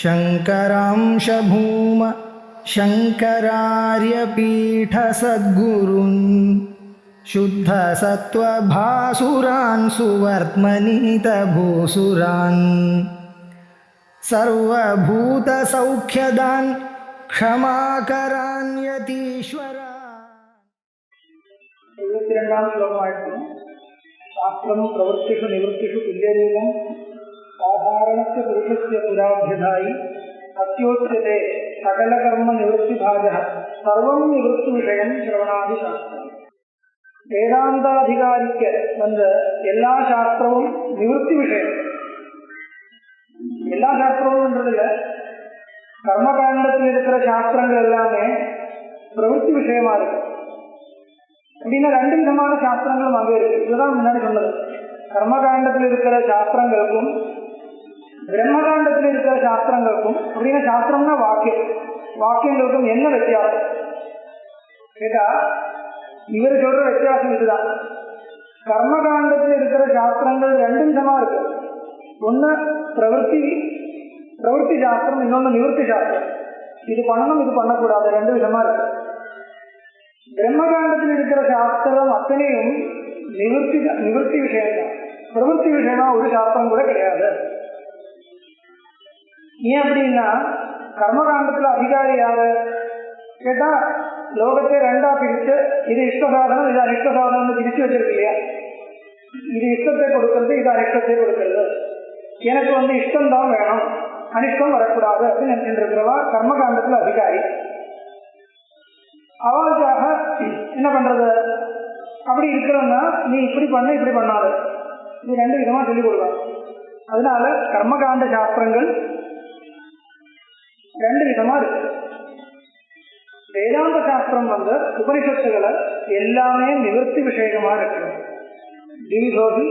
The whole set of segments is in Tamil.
शङ्करांश भूम शङ्करार्यपीठसद्गुरून् शुद्धसत्त्वभासुरान् सुवर्त्मनीतभूसुरान् सर्वभूतसौख्यदान् क्षमाकरान् यतीश्वरान्. 72ാം ശ്ലോകമായിരുന്നു. ശാസ്ത്രം പ്രവൃത്തിഷു നിവൃത്തിഷു തുല്യരൂപം സാധാരണസ്യ പുരുഷസ്യ പുരാഭ്യതായി അത്യോച്യത്തെ സകലകർമ്മ നിവൃത്തിഭാജഃ സർവം നിവൃത്തി விஷயம் சிரவணாதி சாஸ்திரம். வேதாந்தாதிகாரிக்கு எல்லா சாஸ்திரமும் நிவர்த்தி விஷயம். எல்லா சாஸ்திரமும்ன்றதுல கர்மகாண்டத்தில் இருக்கிற சாஸ்திரங்கள் எல்லாமே பிரவൃத்தி விஷயமா இருக்கு. அப்படின்னா ரெண்டு விதமான சாஸ்திரங்களும் அங்கே இருக்கு. இதுதான் முன்னாடி சொன்னது. கர்மகாண்டத்தில் இருக்கிற சாஸ்திரங்களுக்கும் பிரம்மகாண்டத்தில் இருக்கிற சாஸ்திரங்களுக்கும், அப்படின்னா சாஸ்திரம்னா வாக்கியங்களுக்கும் என்ன வித்தியாசம் கேட்டா, இவர் சொல்ற வித்தியாசம் இதுதான். கர்மகாண்டத்தில் இருக்கிற சாஸ்திரங்கள் ரெண்டு விதமா இருக்கு. ஒன்னு பிரவൃத்தி சாஸ்திரம், இன்னொன்னு நிவர்த்தி சாஸ்திரம். இது பண்ணணும், இது பண்ணக்கூடாது, ரெண்டு விதமா இருக்கு. பிரம்மகாண்டத்தில் இருக்கிற சாஸ்திரம் அத்தனையும் நிவர்த்தி விஷயம் தான். பிரவൃத்தி விஷயமா ஒரு சாஸ்திரம் கூட கிடையாது. ஏன் அப்படின்னா, கர்மகாண்டத்துல அதிகாரி யாரு கேட்டா, லோகத்தை ரெண்டா பிரிச்சு இது இஷ்ட சாதனம், இது அனிஷ்ட சாதனம்னு பிரிச்சு வச்சிருக்கு இல்லையா. இது இஷ்டத்தை கொடுக்கறது, இது அனிஷ்டத்தை கொடுக்கறது. எனக்கு இஷ்டம் தான் வேணும், அனிஷ்டம் வரக்கூடாது அப்படின்னு நினைச்சுட்டு இருக்கிறவா கர்மகாண்டத்துல அதிகாரி. அவளுக்காக என்ன பண்றது, அப்படி இருக்கிறோம்னா நீ இப்படி பண்ண இப்படி பண்ணாது, இது ரெண்டு விதமா சொல்லிக் கொடுக்கலாம். அதனால கர்மகாண்ட சாஸ்திரங்கள் ரெண்டு விதமா இருக்கு. வேதாந்த சாஸ்திரம் உபனிஷத்துகளை எல்லாமே நிவர்த்தி விஷயமா இருக்கு. திவிதோதி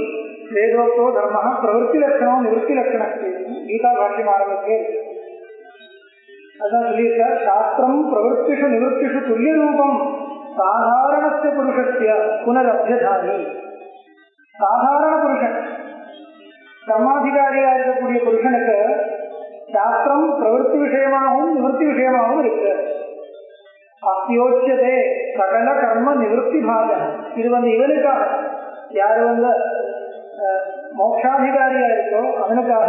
வேதோக்தோ தர்ம பிரவൃத்தி லட்சணம் நிவர்த்தி லட்சணம் கீதா பாஷ்யம் ஆரம்பிச்சு அதான் சொல்லியிருக்கார். சாஸ்திரம் பிரவൃத்திஷு நிவர்த்திஷு துல்லிய ரூபம் சாதாரணஸ்ய புருஷஸ்ய புனரப்யதானி. சாதாரண புருஷன், கர்மாதிகாரியா இருக்கக்கூடிய புருஷனுக்கு சாஸ்திரம் பிரவൃத்தி விஷயமாகவும் நிவர்த்தி விஷயமாகவும் இருக்கு. அத்தியோச்சியதே சகல கர்ம நிவர்த்தி பாகம். இது இவனுக்காக, யாரு மோட்சாதிகாரியா இருக்கோ அவனுக்காக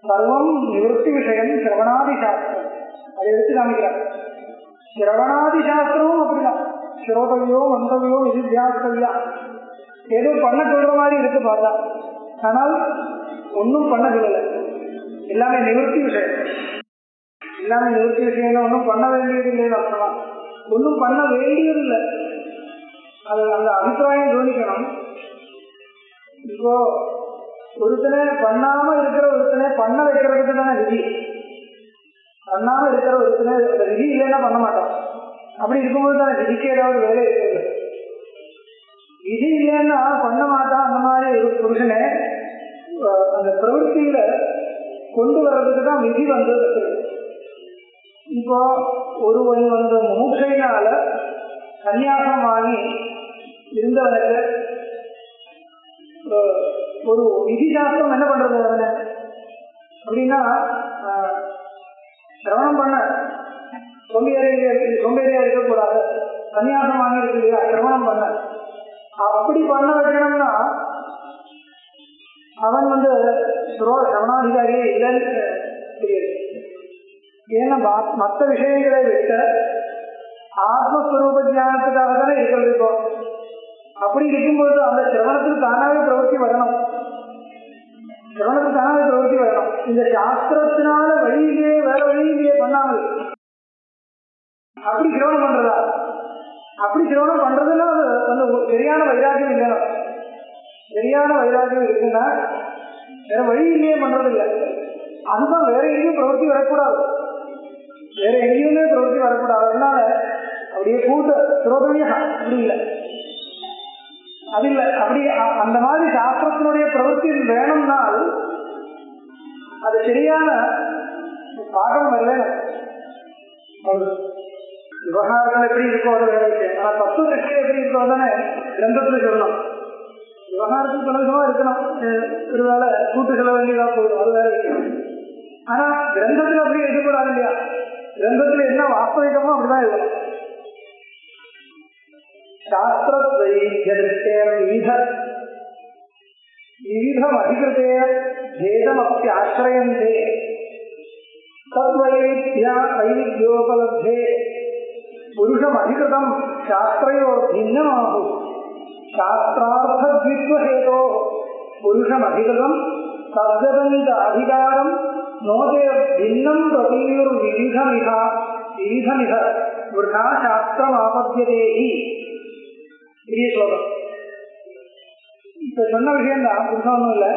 சர்வம் நிவர்த்தி விஷயம் சிரவணாதி சாஸ்திரம். அதை எடுத்து காமிக்கிறார். சிரவணாதி சாஸ்திரமும் அப்படிதான். ஸ்ரோதவியோ மந்தவியோ நிதித்தியாஸ்தவியா, ஏதோ பண்ண சொல்ற மாதிரி இருக்கு பார்த்தா, ஆனால் ஒன்னும் பண்ண சொல்லல. எல்லாமே நிவர்த்தி விஷயம். எல்லாமே நிவர்த்தி விஷயம். ஒன்றும் பண்ண வேண்டியது இல்லைன்னு அர்த்தமா. ஒன்றும் பண்ண வேண்டியது இல்லை. அது அந்த அபிப்பிராயம் கவனிக்கணும். இப்போ ஒருத்தனை பண்ணாம இருக்கிற ஒருத்தனை பண்ண வைக்கிறதுக்கு தானே விதி. பண்ணாம இருக்கிற ஒருத்தனை விதி இல்லைன்னா பண்ண மாட்டான். அப்படி இருக்கும்போது தானே விதிக்கு ஏதாவது வேலை இருக்கிறது. விதி இல்லைன்னா பண்ண மாட்டான். அந்த மாதிரி ஒரு புருஷனை அந்த பிரவൃத்தியில கொண்டு வர்றதுக்கு தான் விதி வந்தது. இப்போ ஒருவன் முமுட்சையினால சன்னியாசம் வாங்கி இருந்தவனுக்கு ஒரு விதி சாஸ்திரம் என்ன பண்றது அவனை அப்படின்னா, சிரவணம் பண்ண சோம்பேறியா இருக்கக்கூடாது, சன்னியாசம் வாங்கி இருக்கு இல்லையா, சிரவணம் பண்ண அப்படி பண்ண வைக்கணும்னா அவன் சிரவணாதிகாரியே இல்லைன்னு தெரியுது. ஏன்னா மற்ற விஷயங்களை விட்ட ஆத்மஸ்வரூப ஜானத்துக்காக தானே இருக்கிறது. இப்போ அப்படி இருக்கும்போது அந்த சிரவணத்துக்கு தானாவே பிரவൃத்தி வரணும். சிரவணத்துக்கு தானாவே பிரவൃத்தி வரணும். இந்த சாஸ்திரத்தினால வழியிலேயே வேற வழியிலேயே பண்ணாமல் அப்படி சிரவணம் பண்றதா, அப்படி சிரவணம் பண்றதுன்னா அது சரியான வைராக்கியம் இல்லைன்னா, சரியான வைராக்கியம் இருக்குன்னா வேற வழியிலேயே பண்றது இல்லை. அதுதான் வேற எங்கேயும் பிரவൃத்தி வரக்கூடாது, வேற எங்கேயுமே பிரவൃத்தி வரக்கூடாது. அதனால அப்படியே கூட்ட சுரோதமியா அப்படி இல்லை, அது இல்லை. அப்படி அந்த மாதிரி சாஸ்திரத்தினுடைய பிரவൃத்தி வேணும்னால் அது சரியான பாகம் வரல. விவகாரங்கள் எப்படி இருக்கோ அது வேற விஷயம். ஆனா தத்துவ விஷயம் எப்படி இருக்கோ தானே கிரந்தத்துல சொல்லணும். விவகாரத்துக்கு பல விதமா இருக்கணும். ஒருவேளை கூட்டு செல்ல வேண்டியதா போயிடும், அது வேற இருக்கணும். ஆனா கிரந்தத்துல அப்படி எழுதக்கூடாது இல்லையா? கிரந்தத்துல என்ன வாஸ்தவிகமோ அப்படிதான் எழுதணும். விவிதம் அதிகிருத்தே பேதமப்யாஸ்ரயந்தே தத்வைவித்யா வைவித்யோபலப்தே புருஷம் அதிகிருதம் சாஸ்திரயோர் பின்னமாகு சாஸ்திரார்த்தத்வித்வஹேதோ புருஷம் அதிகிருதம் தத்கதஞ்ச அதிகாரம் நோதே பின்னம் பிரதீயுர் விவிதமிஹ விருதா சாஸ்திரம் ஆபத்தியதேஹி. பெரிய ஸ்லோகம். இப்ப சொன்ன விஷயம்தான், புதுசா ஒன்றும் இல்லை.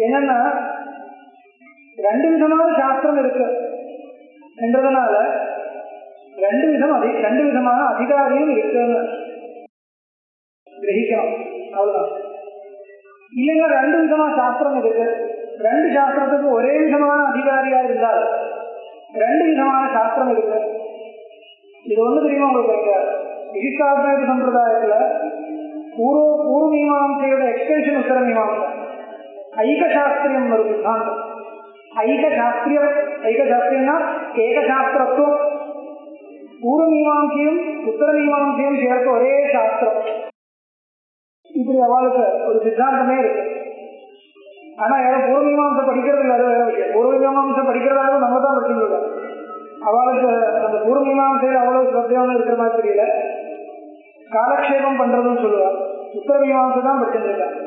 என்னன்னா ரெண்டு விதமான சாஸ்திரம் இருக்கு என்றதுனால ரெண்டு விதமான அதிகாரியும் இருக்குன்னு கிரகிக்கணும். அவ்வளவுதான். இல்லைன்னா ரெண்டு விதமா சாஸ்திரம் இருக்கு, ரெண்டு சாஸ்திரத்துக்கு ஒரே விதமான அதிகாரியா இருந்தால் ரெண்டு விதமான சாஸ்திரம் இருக்கு. இது ஒண்ணு தெரியுமா உங்களுக்கு? விசிஷ்டாத்வைத சம்பிரதாயத்துல பூர்வ மீமாசையோட எக்ஸ்டென்ஷன் உத்தர மீமாசை ஐகசாஸ்திரியம் ஒரு சித்தாந்தம். ஐகசாஸ்திரியம்னா ஏகசாஸ்திரத்துவம். பூர்வ மீமாசையும் உத்தர மீமாசையும் சேர்த்த ஒரே சாஸ்திரம். இப்படி அவளுக்கு ஒரு சித்தாந்தமே இருக்கு. ஆனா யாரும் பூர்வ மீமாசை படிக்கிறது இல்லை. அது வேற விஷயம். பூர்வ மீமாசை படிக்கிறதாலும் நம்ம தான் படிச்சுருக்கோம். அவளுக்கு அந்த பூர்வ மீமாசையில் அவ்வளவு சிரத்தையான இருக்கிற மாதிரி தெரியல. காலக்ஷேபம் பண்றதுன்னு சொல்லுவார். உத்தர மீமாசை தான் படிச்சிருக்காங்க,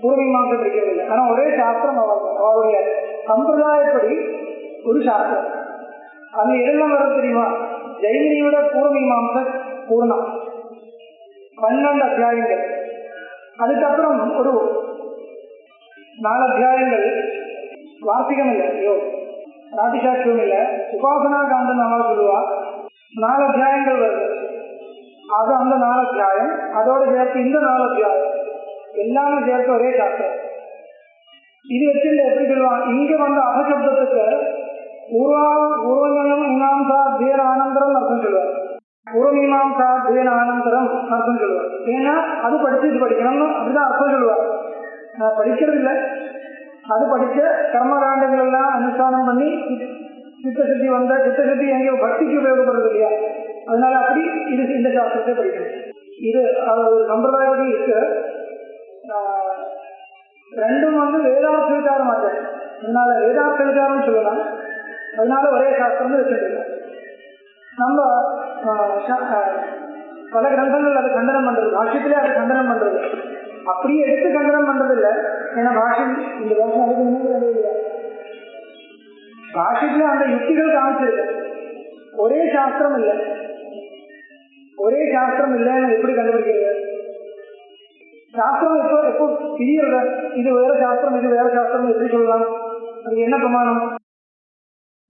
பூர்வ மீமாசை படிக்கிறது இல்லை. ஆனா ஒரே சாஸ்திரம் அவருடைய சம்பிரதாயப்படி ஒரு சாஸ்திரம். அது எதெல்லாம் வர தெரியுமா? ஜெயினியோட பூர்வ மீமாசை பூர்ணம் 12 அத்தியாயங்கள். அதுக்கப்புறம் ஒரு 4 அத்தியாயங்கள் வார்த்திகம் இல்லை, ஐயோ நாட்டிசாட்சியம் இல்லை, உபாசனா காண்டம் அவ சொல்லுவா. 4 அத்தியாயங்கள் வருது. அது அந்த 4 அத்தியாயம், அதோட சேர்த்து இந்த 4 அத்தியாயம் எல்லாமே சேர்த்து ஒரே சாஸ்திரம். இது வச்சு எப்படி சொல்லுவான்? இங்க வந்த அபசப்தத்துக்கு பூர்வமயம் மீமாம்சா அத்தியன ஆனந்தரம் அர்த்தம் சொல்லுவார். பூர்வ மீமாம்சா அத்தியன ஆனந்தரம் அர்த்தம் சொல்லுவார். ஏன்னா அது படிச்சு இது படிக்கணும்னு அப்படிதான் அர்த்தம் சொல்லுவார். நான் படிக்கிறது இல்லை, அது படிச்ச கர்மகாண்டங்கள் எல்லாம் அனுஷ்டானம் பண்ணி சித்தசுத்தி வந்த சித்தசுத்தி எங்கேயோ பக்திக்கு உபயோகப்படுறது இல்லையா? அதனால அப்படி இது இந்த சாஸ்திரத்தை படிக்கணும். இது ஒரு சம்பிரதாயப்படி இருக்கு. ரெண்டும் வேதார்த்த விசாரம் ஆச்சு. அதனால வேதார்த்த விசாரம் சொல்லலாம். அதனால ஒரே சாஸ்திரம் வச்சுருக்கோம். நம்ம பல கிரந்தங்கள் அதை கண்டனம் பண்றது, பாஷ்யத்திலே அதை கண்டனம் பண்றது, அப்படியே எடுத்து கண்டனம் பண்றது இல்லை. ஏன்னா பாஷ்யம் இந்த வருஷம் அதுக்கு முன்னாடி இல்லை. பாஷ்யத்திலே அந்த யுக்திகள் காமிச்சிருக்கு. ஒரே சாஸ்திரம் இல்லை, ஒரே சாஸ்திரம் இல்லைன்னு எப்படி கண்டுபிடிக்கிறது? சாஸ்திரம் எப்போ பிரியறத இது வேற சாஸ்திரம் இது வேற சாஸ்திரம் எப்படி சொல்லலாம்? அதுக்கு என்ன பிரமாணம்?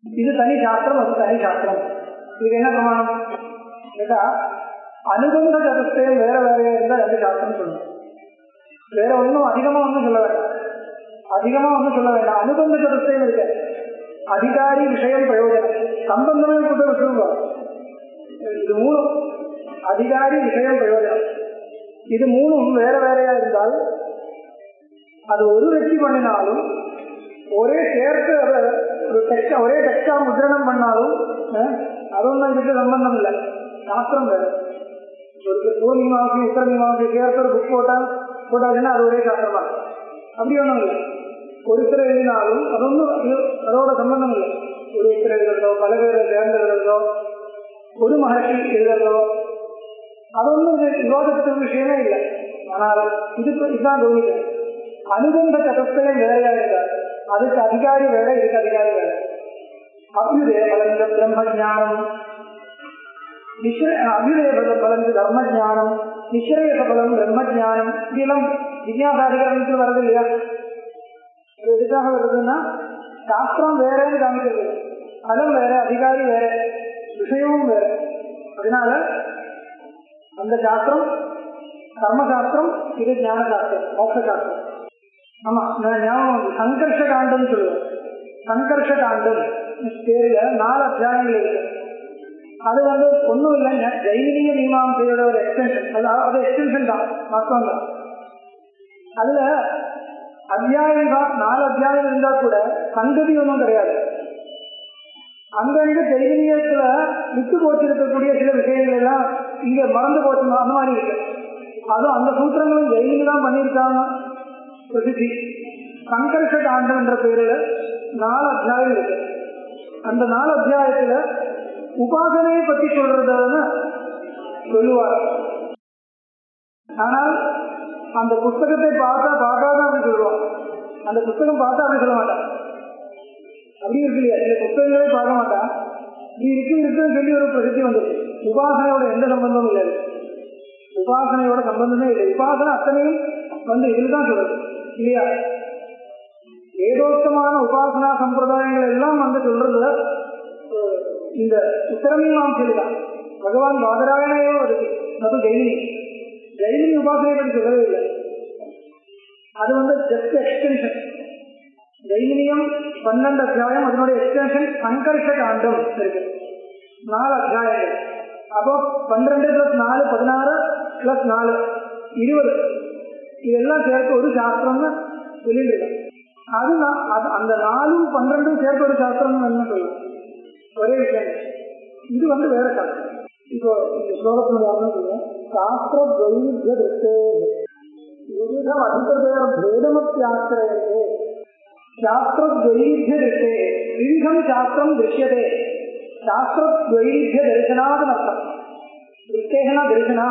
இது தனி சாஸ்திரம் அது தனி சாஸ்திரம், இதுக்கு என்ன பிரமாணம் கேட்டா அனுபந்த சதஸ்தயம் வேற வேறையா இருந்தால் ரெண்டு சாஸ்திரம் சொல்லணும். வேற ஒன்றும் அதிகமா ஒன்றும் சொல்ல வேண்டாம், அதிகமா ஒன்றும் சொல்ல வேண்டாம். அனுபந்த சதஸ்தயம் இருக்க அதிகாரி விஷயம் பிரயோஜனம் சம்பந்தமே கூட விட்டுருவா. இது மூணும் அதிகாரி விஷயம் பிரயோஜனம், இது மூணும் வேற வேறையா இருந்தால் அது ஒரு வெற்றி பண்ணினாலும் ஒரே சேர்த்து அதை ஒரு டெக்ஸ்டா ஒரே டெக்ஸ்டா முத்திரணம் பண்ணாலும் அது ஒன்றும் இதுக்கு சம்பந்தம் இல்லை. சாஸ்திரம் வேறு. ஒரு பூர்ணிமாவசி உத்தர மீமாவசி சேர்த்து ஒரு புக் போட்டாச்சுன்னா அது ஒரே சாஸ்திரம் தான். அப்படி ஒன்றும் இல்லை. ஒருத்தர் எழுதினாலும் அது ஒன்றும் அதோட சம்பந்தம் இல்லை. ஒருத்தர் எழுதுறதோ பல பேர் சேர்ந்து எழுதுறதோ ஒரு மகர்ஷி எழுதுறதோ அது ஒன்றும் விவாதத்துக்கு விஷயமே இல்லை. ஆனால் இதுதான் கவனிக்கிறேன். அனுபந்த சதஸ்தயம் வேறையா இருந்தார், அதுக்கு அதிகாரி வேற, இதுக்கு அதிகாரி வேற. அபியுதய பலந்த பிரம்ம ஜானம், அபியுதய பலந்து தர்ம ஜானம், நிஸ்ரேயச பலம் பிரம்ம ஜானம், இதெல்லாம் விஜயாசாதிகாரத்தில் வருது இல்லையா? இது எதுக்காக வருதுன்னா சாஸ்திரம் வேறன்னு காமிக்கிறது, பலம் வேற, அதிகாரி வேற, விஷயமும் வேற. அதனால அந்த சாஸ்திரம் கர்மசாஸ்திரம், இது ஞான சாஸ்திரம், மோட்ச சாஸ்திரம். ஆமா, நான் ஞாபகம் சங்கர்ஷ காண்டம் சொல்லுவேன். சங்கர்ஷ காண்டம் பேருல 4 அத்தியாயங்கள் இருக்கு. அது ஒன்றும் இல்லைங்க, ஜெயினிய மீமாம்சையோட ஒரு எக்ஸ்டென்ஷன். அது எக்ஸ்டென்ஷன் தான், மொத்தம் தான். அதுல அத்தியாயம் தான் 4 அத்தியாயம் இருந்தா கூட சங்கதி ஒன்றும் கிடையாது. அங்கங்க ஜெய்மினியத்துல விட்டு போச்சிருக்கக்கூடிய சில விஷயங்கள் எல்லாம் இங்க மறந்து போச்சு, அந்த மாதிரி இருக்கு. அதுவும் அந்த சூத்திரங்களும் ஜெய்மினி தான் பண்ணியிருக்காங்க பிரசித்தி. சங்கர்ஷ காண்டம் என்ற பெயரில் 4 அத்தியாயம் இருக்கு. அந்த 4 அத்தியாயத்துல உபாசனையை பற்றி சொல்றதுன்னு சொல்லுவார். ஆனால் அந்த புஸ்தகத்தை பார்க்காத அப்படி சொல்லுவான். அந்த புஸ்தகம் பார்த்தா அப்படி சொல்ல மாட்டான். அப்படி இருக்கு இல்லையா, சில புத்தகங்களே பார்க்க மாட்டான். இது இருக்குன்னு சொல்லி ஒரு பிரசித்தி வந்தது. உபாசனையோட எந்த சம்பந்தமும் இல்லை, உபாசனையோட சம்பந்தமே இல்லை. உபாசனை அத்தனையும் இதில் தான் சொல்றது இல்லையா. ஏதோத்தமான உபாசனா சம்பிரதாயங்கள் எல்லாம் சொல்றது இந்த உத்தரமீமாம்சையில் தான். பகவான் பாதராயணையோ இருக்கு, அது ஜெய்மினி உபாசனை பற்றி சொல்லவே இல்லை. அது ஜஸ்ட் எக்ஸ்டென்ஷன். ஜெய்மினியம் 12 அத்தியாயம், அதனுடைய எக்ஸ்டென்ஷன் சங்கர்ஷ காண்டம் இருக்கு, 4 அத்தியாயங்கள். அப்போ 12 + 4 16 + 4 20, இதெல்லாம் சேர்த்து ஒரு சாஸ்திரம்னு சொல்லிட்டு அதுதான். அந்த 4ம் 12ம் சேர்த்து ஒரு சாஸ்திரம் என்ன சொல்லலாம், ஒரே விஷயம். இது வேற சாஸ்திரம். இப்போ இந்த ஸ்லோகத்தில் சொல்லுவோம், சாஸ்திர வைவித்திய திருஷ்டே விவிதம் அதிபதேர் பேதமத்தியாசிரயத்தே. சாஸ்திர வைவித்திய திருஷ்டே விவிதம் சாஸ்திரம் திருஷ்யதே. சாஸ்திர வைவித்திய தரிசனாத் அர்த்தம். திருஷ்டேனா தரிசனா,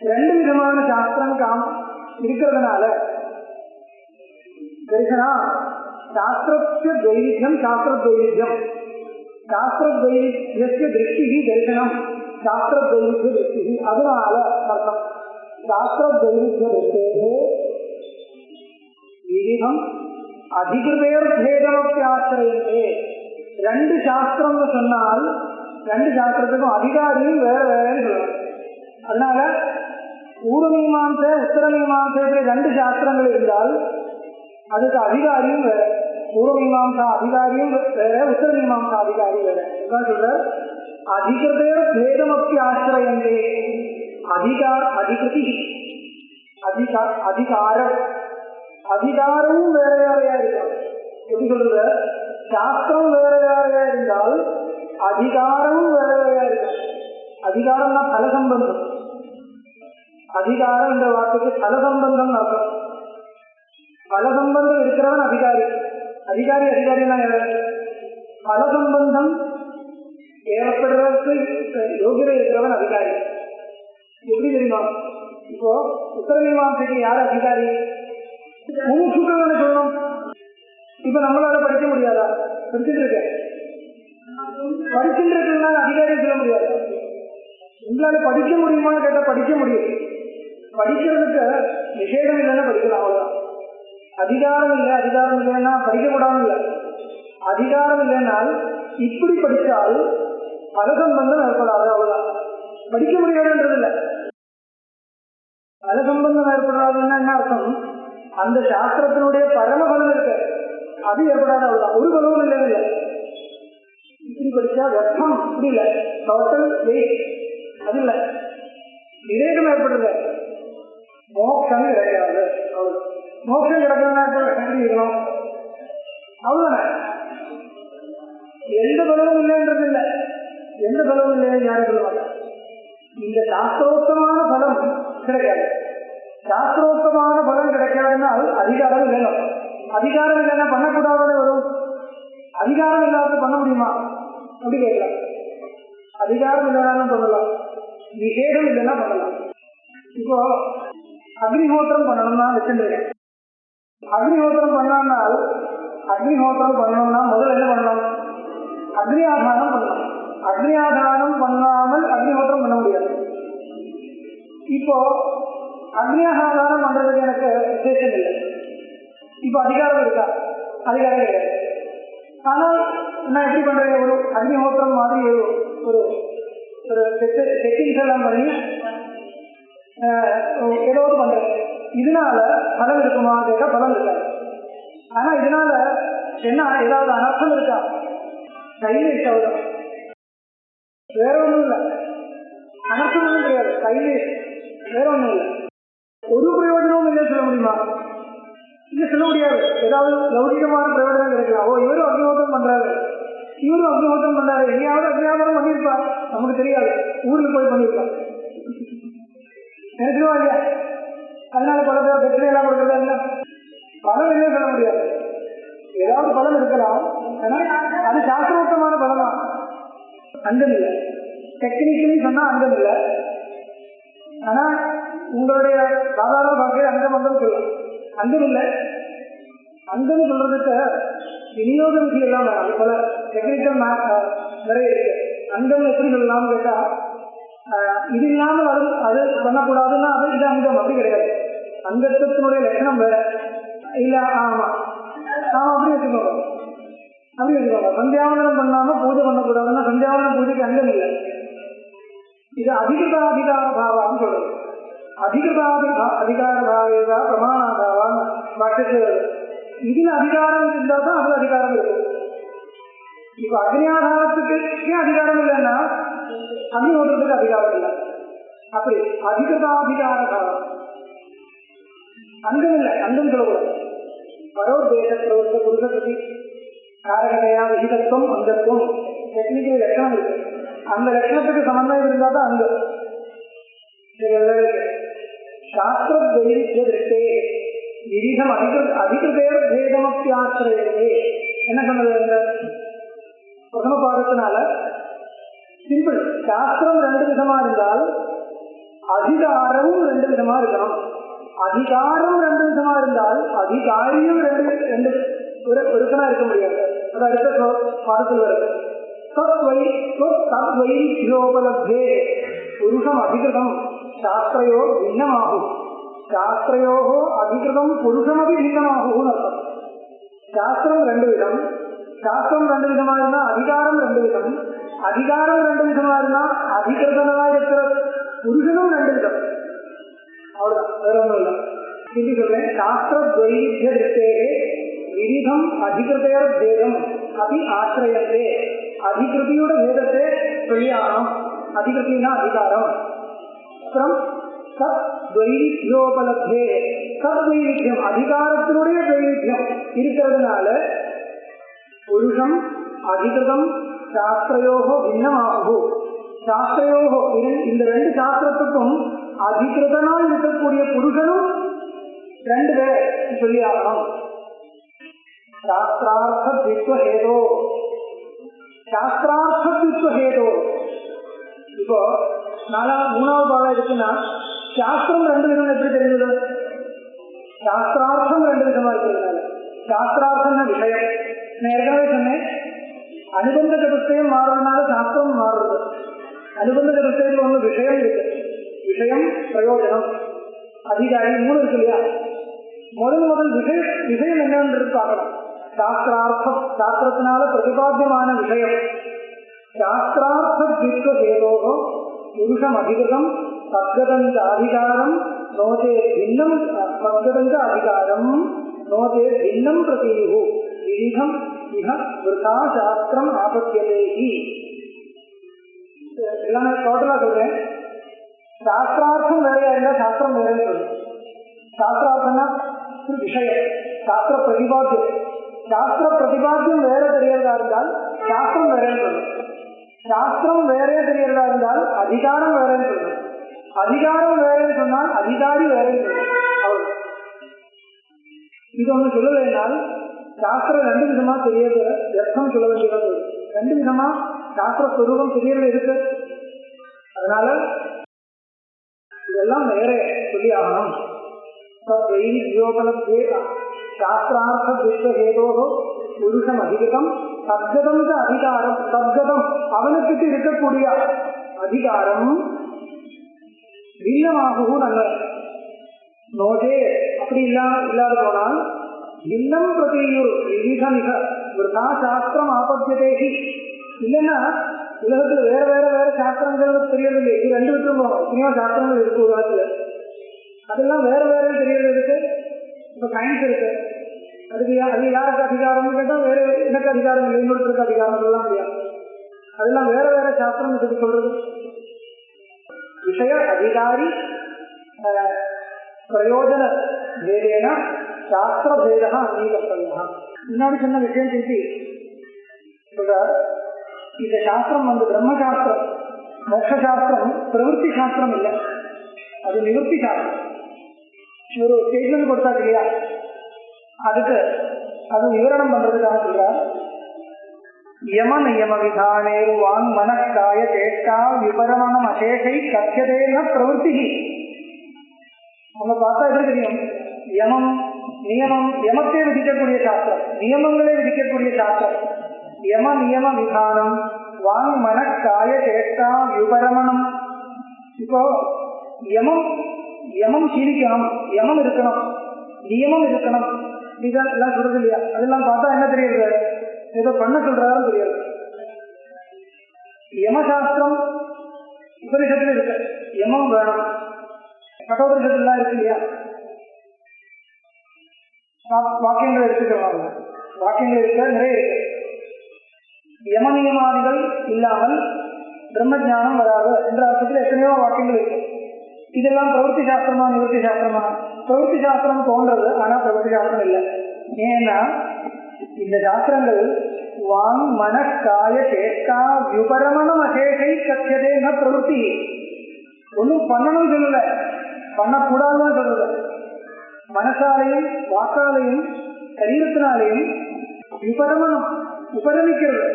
2 விதமான சாஸ்திரம் இருக்கிறதுனால தரிசனா சாஸ்திரஸ்ய வைவித்தியம் சாஸ்திரத்வைவித்தியம். சாஸ்திரத்வைவித்தியஸ்ய திருஷ்டி தரிசனம், சாஸ்திரத்வைவித்திய திருஷ்டி. அதனால அர்த்தம் சாஸ்திரத்வைவித்திய திருஷ்டே விவிதம் அதிகிருதேர் பேதமப்பியாசிரயத்தே. 2 சாஸ்திரம்னு சொன்னால் 2 சாஸ்திரத்துக்கும் அதிகாரியும் வேற வேறன்னு சொல்லணும். அதனால பூர்வமீமாம்சை உத்தரமீமாம்சை 2 சாஸ்திரங்கள் இருந்தால் அதுக்கு அதிகாரியும் வேற. பூர்வமீமாம்சா அதிகாரியும் வேற, உத்தரமீமாம்சா அதிகாரி வேற. என்ன சொல்ற, அதிகிருதேர் பேதமப்பி ஆசிரயந்தே. அதிகிருதி அதிகாரமும் வேற வேறையா இருக்கும். எப்படி சொல்றது, சாஸ்திரம் வேற வேறையா இருந்தால் அதிகாரமும் வேற வேறையா இருக்கும். அதிகாரம்னா பல சம்பந்தம். அதிகாரம் இந்த வார்த்தைக்கு பல சம்பந்தம் அர்த்தம். பல சம்பந்தம் இருக்கிறவன் அதிகாரி. அதிகாரினா பல சம்பந்தம் ஏற்படுறதுக்கு யோகியதை இருக்கிறவன் அதிகாரி. எப்படி தெரியுமா, இப்போ உத்தரமீமாம்சைக்கு யார் அதிகாரி, முமுட்சுக்கள் சொல்லணும். இப்ப நம்மளால படிக்க முடியாதா, படிச்சுட்டு இருக்கேன், படிச்சுட்டு இருக்கிறதுனால அதிகாரி சொல்ல முடியாது. உங்களால படிக்க முடியுமான்னு கேட்டா படிக்க முடியும். படிக்கிறதுக்கு நிஷேதம் இல்லைன்னா படிக்கலாம், அவ்வளவுதான். அதிகாரம் இல்லைன்னா படிக்கக்கூடாது இல்லை. அதிகாரம் இல்லைன்னால் இப்படி படித்தால் பல சம்பந்தம் ஏற்படாது, அவ்வளவுதான். படிக்க முடியாதுன்றது இல்லை. பல சம்பந்தம் ஏற்படாதுன்னா என்ன அர்த்தம், அந்த சாஸ்திரத்தினுடைய பரமபலம் இருக்கு, அது ஏற்படாது, அவ்வளவுதான். ஒரு பலவும் இல்லை. இப்படி படிச்சா வெப்பம், இப்படி இல்லை, டோட்டல் வெயிட், அது இல்லை. விவேகம் ஏற்படுறது, மோட்சம் கிடைக்காது. மோட்சம் கிடைக்கணும்னா இருக்கணும், அவ்வளவுதானே. எந்த பலவும் இல்லைன்றது இல்லை. எந்த பலவும் இல்லைன்னு யாரும் சொல்லுவாங்க. இந்த சாஸ்திரோத்தமான பலம் கிடைக்காது. சாஸ்திரோத்தமான பலம் கிடைக்காதுனால் அதிகாரம் இல்லைன்னு. அதிகாரம் இல்லைன்னா பண்ணக்கூடாதுன்னு வரும். அதிகாரம் இல்லாத பண்ண முடியுமா அப்படி கேட்கலாம். அதிகாரம் இல்லைனாலும் பண்ணலாம், நிஷேதம் இல்லைன்னா பண்ணலாம். இப்போ அக்னிஹோத்திரம் பண்ணணும்னா வச்சுருக்கேன். அக்னிஹோத்திரம் பண்ணணும்னா முதல்ல என்ன பண்ணணும், அக்னி ஆதானம் பண்ணணும். அக்னி ஆதானம் பண்ணாமல் அக்னிஹோத்திரம் பண்ண முடியாது. இப்போ அக்னி ஆதானம் பண்றதுக்கு எனக்கு விசேஷம் இல்லை. இப்போ அதிகாரம் இருக்கா, அதிகாரம் கிடையாது. ஆனால் நான் எப்படி பண்றேன், ஒரு அக்னிஹோத்திரம் மாதிரி ஒரு செட்டிங்ஸ் எல்லாம் பண்ணி ஏதாவது பண்றேன். இதனால பலன் இருக்குமா கேட்டா பலன் இருக்காது. ஆனா இதனால என்ன ஏதாவது அனர்த்தம் இருக்கா, கைலேஷ் அவ்வளவு, வேற ஒண்ணும் இல்லை. அனர்த்தம் ஒன்றும் கிடையாது, கைலேஷ், வேற ஒண்ணும் இல்லை. ஒரு பிரயோஜனமும் இல்லைன்னு சொல்ல முடியுமா? இங்க சொல்ல முடியாது. ஏதாவது லௌகிகமான பிரயோஜனம் கிடைக்கலாம். ஓ, இவரும் அக்னிஹோத்திரம் பண்றாரு, இவரும் அக்னிஹோத்திரம் பண்றாரு, எங்கேயாவது அக்னிஹோத்திரம் பண்ணியிருப்பா, நமக்கு தெரியாது, ஊருக்கு போய் பண்ணியிருப்பா, நினைச்சுவா இல்லையா? அதனால பல பேர் பிரச்சனை எல்லாம் கொடுக்கறதா இல்லை. பலன் என்ன சொல்ல முடியாது. ஏதாவது பலன் இருக்கலாம், ஏன்னா அது சாஸ்திரோக்தமான பலனா, அங்கம் இல்லை. டெக்னிக்கலி சொன்னா அங்கம் இல்லை. ஆனா உங்களுடைய சாதாரண பாஷையில் அங்கம் அங்கம் சொல்லலாம். அங்கம் இல்லை, அங்கம் சொல்றதுக்கு விநியோக விதி எல்லாம் வேணும். அது போல டெக்னிக்கல் நிறைய இருக்கு. அங்கம் எப்படி சொல்லலாம்னு கேட்டா, இது இல்லாமல் அது பண்ணக்கூடாதுன்னா அது இது அங்கம் அப்படி கிடையாது. அங்கத்தினுடைய லட்சணம் வேற இல்ல. ஆமா ஆமா அப்படி வச்சுக்கோங்க, அப்படி வச்சுக்கோங்க. சந்தியாவந்தனம் பண்ணாம பூஜை பண்ணக்கூடாதுன்னா சந்தியாவந்தன பூஜைக்கு அங்கம் இல்லை. இது அதிகார பாவான்னு சொல்றது. அதிகார பாவேதா பிரமாணாபாவான்னு பாட்டு. இதுல அதிகாரம் இருந்தா தான் அது அதிகாரம் இருக்கும். இப்ப அக்னியாதாரத்துக்கு ஏன் அதிகாரம் இல்லைன்னா அக்னிஹோத்திரத்துக்கு அதிகாரம் இல்லை. அப்படி அதிகார பாவம் அங்கம் இல்லை, அங்கம் சொல்லக்கூடாது. பரோதேச பிரவர்த்த புருஷ பிரதி காரகதையா விகிதத்துவம் அங்கத்துவம் டெக்னிக்கல் லட்சணம் இருக்கு. அந்த லட்சணத்துக்கு சம்பந்தம் இருந்தா தான் அங்கம். சாஸ்திர திருஷ்டே விரிதம் அதிகிருதேர் பேதமப்பியாசிரே. என்ன சொன்னது இந்த பிரதம பாடத்தினால? சிம்பிள். சாஸ்திரம் ரெண்டு விதமா இருந்தால் அதிகாரமும் ரெண்டு விதமா இருக்கணும். அதிகாரம் ரெண்டு விதமா இருந்தால் அதிகாரியும் ரெண்டு ஒருத்தனா இருக்க முடியாது. அது அடுத்த பாடத்தில் வருது. தத்வைரியோபலப்தே புருஷம் அதிகிருதம் சாஸ்திரையோ பின்னமாகும். சாஸ்திரையோ அதிகிருதம் புருஷமபி பின்னமாகும் அர்த்தம். சாஸ்திரம் ரெண்டு விதம். சாஸ்திரம் ரெண்டு விதமா இருந்தா அதிகாரம் ரெண்டு விதம். அதிகாரம் ரெண்டு விதமா இருந்தா அதிகிருதனா இருக்கிற புருஷனும் ரெண்டு விதம். அவ்வளவுதான், வேற ஒன்றும் இல்லை. இப்படி சொல்றேன். சாஸ்திர துவைவித்ய திருஷ்டே விரிதம் அதிகிருதையர் பேதம் அதி ஆசிரியத்தே. அதிகிருதியோட வேதத்தை சொல்லியாகணும். அதிகிருத்தினா அதிகாரம். அப்புறம் சத்வைவித்யோபலப்தே. சத்வைவித்யம் அதிகாரத்தினுடைய வைவித்தியம் இருக்கிறதுனால புருஷம் அதிகிருதம் சாஸ்திரயோகோ பின்னமாகும். சாஸ்திரயோகோ இந்த ரெண்டு சாஸ்திரத்துக்கும் அதிகிருதனா இருக்கக்கூடிய புருஷனும் ரெண்டு பேர் சொல்லியாகணும். சாஸ்திரார்த்தத்வஹேதோ. சாஸ்திரார்த்தத்வஹேதோ. இப்போ மூணாவது பாடம் இருக்குன்னா சாஸ்திரம் ரெண்டு விதம் எப்படி தெரியுது? சாஸ்திரார்த்தம் ரெண்டு விதமா இருக்கிறதுனால. சாஸ்திரார்த்தம் விஷயம் நான் ஏற்கனவே சொன்னேன். அனுபந்த சதுஷ்டயம் மாறுறதுனால சாஸ்திரம் மாறுறது. அனுபந்த சதுஷ்டயத்தில் ஒன்று விஷயம் இருக்கு. விஷயம், பிரயோஜனம், அதிகாரி மூணு இருக்கு இல்லையா? முதல் விஷயம் என்னன்றது பார்க்கலாம். சாஸ்திரார்த்தம் சாஸ்திரத்தினால பிரதிபாத்தியமான விஷயம். சாஸ்திரார்த்தத்வஹேதோஹோ புருஷம் அதிகிருதம் தத்கதஞ்ச அதிகாரம் நோதே பின்னம். தத்கதஞ்ச அதிகாரம் நோதே பின்னம் பிரதீஹு விவிதம் இஹ விருதா சாஸ்திரம் ஆபத்தியதேஹி. எல்லாம் டோட்டலா சொல்றேன். சாஸ்திரார்த்தம் வேறையா இருந்தா சாஸ்திரம் வேறையா சொல்லும். சாஸ்திரார்த்தம்னா விஷயம், சாஸ்திர பிரதிபாத்தியம். சாஸ்திர பிரதிபாத்தியம் வேற தெரியறதா இருந்தால் சாஸ்திரம் வேறேன்னு சொல்லும். சாஸ்திரம் வேறே தெரியறதா இருந்தால் அதிகாரம் வேறேன்னு சொல்லும். அதிகாரம் வேறேன்னு சொன்னால் அதிகாரி வேறேன்னு சொல்லும். அவ்வளவு. இது ஒண்ணு சொல்லலைனால் சாஸ்திரம் ரெண்டு விதமா தெரியறது அர்த்தம் சொல்ல வேண்டியது. ரெண்டு விதமா சாஸ்திர ஸ்வரூபம் தெரியறது இருக்கு. அதனால இதெல்லாம் வேற சொல்லி ஆகணும். சாஸ்திரார்த்தத்வஹேதோ புருஷம் அதிகிருதம் தத்கதம் அதிகாரம். தத்கதம் அவனுக்கிட்ட இருக்கக்கூடிய அதிகாரம் பின்னமாகவும் நல்ல நோதே. அப்படி இல்லாத போனால் பின்னம் பிரதியூர் விவித மிக விருதா சாஸ்திரம் ஆபத்தியதேகி. இல்லைன்னா உலகத்துல வேற சாஸ்திரங்கள் தெரியறதில்லை. இது ரெண்டு விட்டு போகும். எத்தனையோ சாஸ்திரங்கள் இருக்கு உலகத்துல. அதெல்லாம் வேற தெரியறது இருக்கு. இப்ப சயின்ஸ் இருக்கு, அதுக்கு அது யாருக்கு அதிகாரம்னு கேட்டா வேற எனக்கு அதிகாரம் இல்லை, இன்னொருத்தருக்கு அதிகாரம் எல்லாம் முடியாது. அதெல்லாம் வேற சாஸ்திரம் இதுக்கு சொல்றது. விஷய அதிகாரி பிரயோஜன வேதேன சாஸ்திரபேத அங்கீகர்த்தவியா. முன்னாடி சொன்ன விஷயம் திருப்பி சொல்றார். இந்த சாஸ்திரம் வந்து பிரம்மசாஸ்திரம், மோட்சசாஸ்திரம் பிரவருத்தி சாஸ்திரம் இல்லை, அது நிவர்த்தி சாஸ்திரம். ஒரு ஸ்டேட்மெண்ட் கொடுத்தாரு இல்லையா, அதுக்கு அது விவரணம் பண்றதுக்காக சொல்றார். யம நியம விதானேரு வாங் மனக்காய சேஷ்டா விபரமணம் அசேஷை கத்தியதேன பிரவருத்தி. நம்ம பார்த்தா எப்படி தெரியும், யமம் நியமம், யமத்தை விதிக்கக்கூடிய சாஸ்திரம், நியமங்களை விதிக்கக்கூடிய சாஸ்திரம். யம நியம விதானம் வாங் மனக்காய சேஷ்டா விபரமணம். இப்போ யமம் யமம் சீலிக்கணும், யமம் இருக்கணும், நியமம் இருக்கணும், இதெல்லாம் சொல்றது இல்லையா? அதெல்லாம் பார்த்தா என்ன தெரியுது, ஏதோ பண்ண சொல்றாரு தெரியாது. யமசாஸ்திரம் உபனிஷத்துல இருக்கு, யமம் வேணும். கட்டோபனிஷத்துலாம் இருக்கு இல்லையா, வாக்கியங்கள் எடுத்துக்கிறாங்க, வாக்கியங்கள் இருக்க நிறைய இருக்கு. யம நியமாதிகள் இல்லாமல் பிரம்ம ஞானம் வராது என்ற அர்த்தத்தில் எத்தனையோ வாக்கியங்கள் இருக்கு. இதெல்லாம் பிரவருத்தி சாஸ்திரமா நிவர்த்தி சாஸ்திரமா? பிரவருத்தி சாஸ்திரம் தோன்றது, ஆனா பிரவருத்தி சாஸ்திரம் இல்லை. ஏன்னா இந்த சாஸ்திரங்கள் வாங் மன காய சேஷ்டா விபரமணம் அசேஷை கத்தியதேன பிரவருத்தி. ஒன்றும் பண்ணணும் சொல்லல, பண்ணக்கூடாதுன்னு சொல்றது. மனசாலையும் வாக்காலையும் சரீரத்தினாலையும் விபரமணம் உபரமிக்கிறது,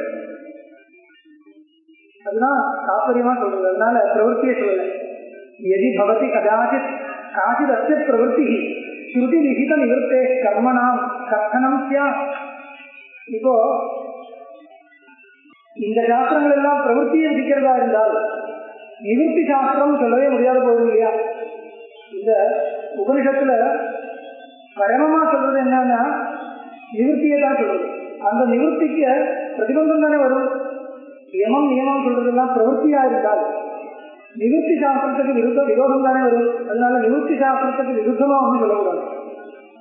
அதுதான் தாற்பயமா சொல்றது. அதனால பிரவருத்தியை சொல்லல. எதி பவதி கதாச்சித் காச்சித் அஸ்ய பிரவருத்தி ஸ்ருதி விகித நிவர்த்தே கர்மணாம் கர்த்தனம் சியா. இப்போ இந்த சாஸ்திரங்கள் எல்லாம் பிரவருத்தியை விதிக்கிறதா இருந்தால் நிவர்த்தி சாஸ்திரம் சொல்லவே முடியாத போகுது இல்லையா? இந்த உபனிஷத்துல பரமமா சொல்றது என்னன்னா நிவர்த்தியை தான் சொல்றது. அந்த நிவர்த்திக்கு பிரதிபந்தம் தானே வரும். யமம் நியமம் சொல்றதெல்லாம் பிரவருத்தியா இருந்தால் நிவர்த்தி சாஸ்திரத்துக்கு விரோதம் தானே வரும். அதனால நிவர்த்தி சாஸ்திரத்துக்கு விருத்தமா ஒன்றும் சொல்லக்கூடாது.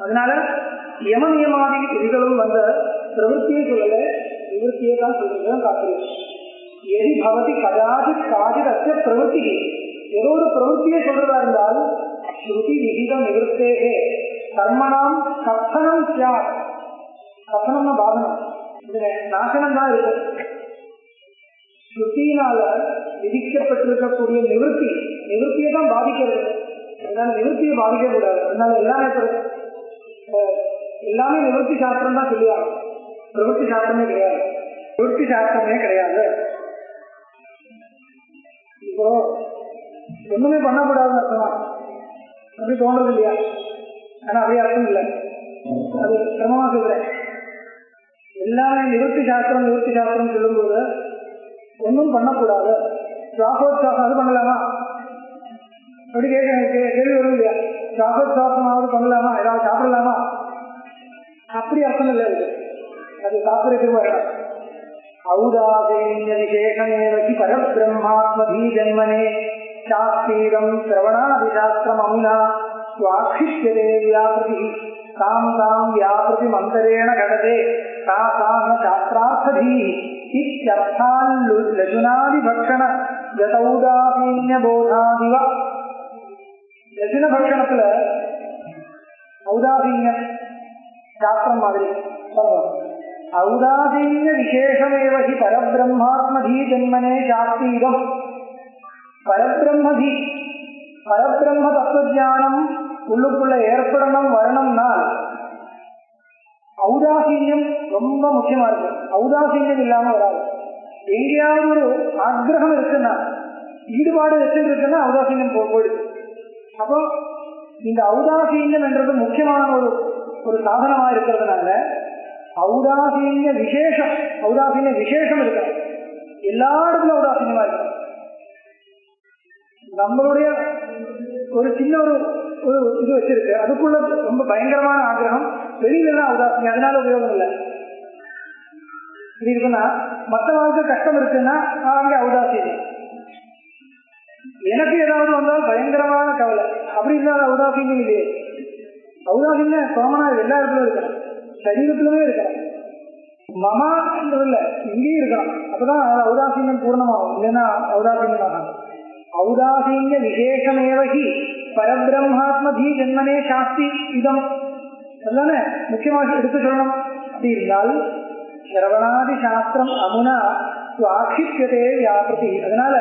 அதனால யம நியமாதி விதிகளும் வந்த பிரவருத்தியை சொல்லல, நிவர்த்தியை தான் சொல்றதுதான் தாற்பயம். எதி பவதி கதாச்சித் காச்சித் அஸ்ய பிரவருத்தி. ஏதோ ஒரு பிரவருத்தியை சொல்றதா இருந்தால் ஸ்ருதி விகித நிவர்த்தே கர்மணாம் கர்த்தனம் சியாத். கர்த்தனம்னா பாதனம், இது நாசனம் தான் இருக்கு. ஸ்ருதியினால விதிக்கப்பட்டிருக்கக்கூடிய நிவர்த்தியை தான் பாதிக்கிறது. அதனால நிவர்த்தியை பாதிக்க கூடாது. அதனால எல்லாமே நிவர்த்தி சாஸ்திரம் தான் சொல்லுவாங்க, பிரவருத்தி சாஸ்திரமே கிடையாது. பிரவருத்தி சாஸ்திரமே கிடையாது. இப்போ ஒண்ணுமே பண்ணக்கூடாதுன்னு அர்த்தமா அப்படி தோன்றது இல்லையா? ஆனா அப்படியே அர்த்தம் இல்லை, அது கிரமமா சொல்றேன். எல்லாமே நிவர்த்தி சாஸ்திரம் சொல்லும்போது ஒன்றும் பண்ணக்கூடாது. சுவாசோத்சாசம் அது பண்ணலாமா அப்படி கேள்வி வரும் இல்லையா? சுவாசோத்சாசமாவது பண்ணலாமா, ஏதாவது சாப்பிடலாமா? அப்படி அர்த்தம் இல்லை. அது தாற்பயத்துக்கு வரலாம். ஔதாசேன்ய விசேஷமேவகி பரபிரம்மாத்மதீ ஜன்மனே சாஸ்திரம் சிரவணாதிசாஸ்திரம் அமுனா ஸ்வாக்ஷிஷ்யதே வியாபிருதி தாம் தாம் வியாபிருதி மந்தரேண கடதே தாசான சாஸ்திரார்த்ததீ இத்யர்த்தால் லஜுனாதி பக்ஷண யதௌதாசீன்ய போதாதிவ. லஜுன பக்ஷணத்துல ஔதாசீன்ய சாஸ்திரம் மாதிரி ஔதாசீன்ய விசேஷமேவகி பரபிரம்மாத்மதீ ஜன்மனே சாஸ்திரம். பரபிரம்மதி பரபிரம்ம தத்துவஞானம் உள்ளுக்குள்ள ஏற்படணும் வரணும்னால் ஔதாசீன்யம் ரொம்ப முக்கியமா இருக்கு. ஔதாசீன்யம் இல்லாம வராது. எங்கேயாவது ஒரு ஆக்ரகம் இருக்குன்னா, ஈடுபாடு இருக்குன்னா ஔதாசீன்யம் போயிடுது. அப்போ இந்த ஔதாசீன்யம் என்றது முக்கியமான ஒரு சாதனமா இருக்கிறதுனால ஔதாசீன்ய விசேஷம் இருக்கு. எல்லா இடத்துல ஔதாசீன்யமா இருக்கு. நம்மளுடைய ஒரு சின்ன ஒரு இது வச்சிருக்கு, அதுக்குள்ள ரொம்ப பயங்கரமான ஆகிரகம், வெளியில ஔதாசீன்யம், அதனால உபயோகம் இல்லை. இது இருக்குன்னா மற்ற வாழ்க்கை கஷ்டம் இருக்குன்னா அங்க ஔதாசீன்யம். எனக்கு ஏதாவது வந்தால் பயங்கரமான கவலை, அப்படி இருந்தால் ஔதாசீன்யம் இல்லையே. ஔதாசீன்யம் சோமனா எல்லா இடத்துலயும் இருக்கணும், சரீரத்திலுமே இருக்கணும். மமா என்றது இல்லை, இங்கேயும் இருக்கணும். அப்பதான் ஔதாசீன்யம் பூர்ணமாகும், இல்லைன்னா ஔதாசீன்யம் ஆகும். ஔதாசீன்ய விசேஷமேவகி பரபிரம்மாத்மதீ ஜன்மனே சாஸ்தி இதம். அதுதானே முக்கியமாக எடுத்து சொல்லணும். அப்படி இருந்தால் சிரவணாதி சாஸ்திரம் அமுனா ஆட்சிப்பதே வியாபிருதி. அதனால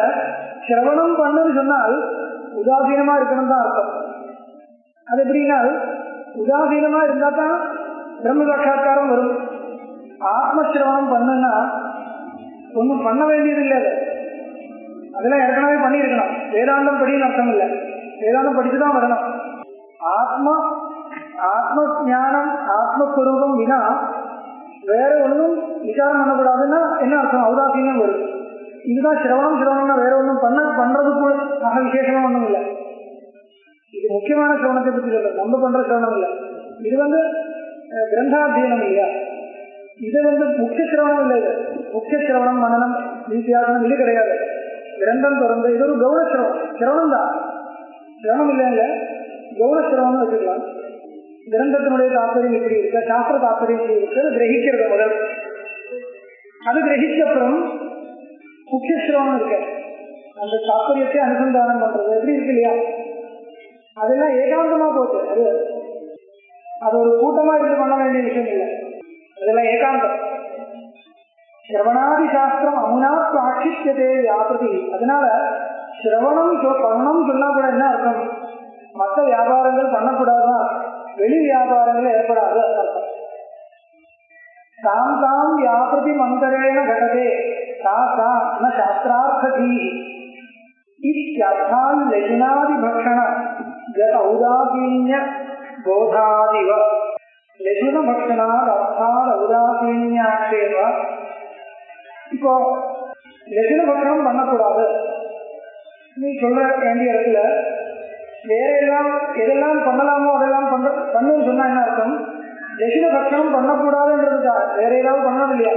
சிரவணம் பண்ணுன்னு சொன்னால் உதாசீனமா இருக்கணும் தான் அர்த்தம். அது எப்படின்னா உதாசீனமா இருந்தா தான் பிரம்ம சாட்சா்காரம் வரும். ஆத்மசிரவணம் பண்ணுன்னா ஒன்றும் பண்ண வேண்டியது இல்லை. அதெல்லாம் ஏற்கனவே பண்ணியிருக்கணும். வேதாந்தம் படின்னு அர்த்தம் இல்லை, வேதாந்தம் படிச்சுதான் வரணும். ஆத்ம ஞானம் ஆத்மஸ்வரூபம் வினா வேற ஒன்றும் விசாரம் பண்ணக்கூடாதுன்னா என்ன அர்த்தம்? ஔதாசீனம் வரும். இதுதான் சிரவணம்னா வேற ஒன்றும் பண்றதுக்கு ஆக விசேஷமா ஒன்றும் இல்லை. இது முக்கியமான சிரவணத்தை பற்றி சொல்ல, நம்ம பண்ற சிரவணம் இல்லை. இது கிரந்தாத்தியனம் இல்லையா, இது முக்கிய சிரவணம் இல்லை. இது முக்கிய சிரவணம் மனநம் வித்தியாசனம் இது கிடையாது. கிரந்தம் தொடர்ந்து இது ஒரு கௌன சிரவணம் தான். சிரவணம் இல்லைங்க, கௌன சிரவணம் வச்சுக்கலாம். கிரந்தத்தினுடைய தாற்பயம் இப்படி இருக்க, சாஸ்திர தாற்பயம் இப்படி இருக்கு, கிரகிக்கிறது முதல். அது கிரகிச்ச அப்புறம் முக்கிய சிரவணம் இருக்கு, அந்த தாற்பயத்தை அனுசந்தானம் பண்றது எப்படி இருக்கு இல்லையா, அதெல்லாம் ஏகாந்தமா போச்சு. அது ஒரு கூட்டமா இருந்து பண்ண வேண்டிய விஷயம் இல்லை, அதெல்லாம் ஏகாந்தம். சிரவணாதி சாஸ்திரம் அமுனா ஆட்சிப்பதே வியாபிருதி. அதனால சிரவணம் பண்ணணும் சொன்னா கூட என்ன அர்த்தம்? மற்ற வியாபாரங்கள் பண்ணக்கூடாதுதான், வெளி வியாபாரங்கள் ஏற்படாது அர்த்தம். தாம் தாம் வியாபிருதி மந்தரேன கடதே ந சாஸ்திரார்த்தீ இத்யர்த்தால் லகுனாதி பக்ஷண கத ஔதாசீன்ய போதாதிவ. லகுன பக்ஷணாத் அர்த்தால் ஔதாசீன்யாட்சேவ. இப்போ லகுன பக்ஷணம் பண்ணக்கூடாது நீ சொல்ற வேண்டிய இடத்துல வேற எல்லாம் எதெல்லாம் பண்ணலாமோ அதெல்லாம் பண்ணுன்னு சொன்னா என்ன அர்த்தம்? லகுன பக்ஷணம் பண்ணக்கூடாதுன்றதுக்கா வேற ஏதாவது பண்ணணும் இல்லையா?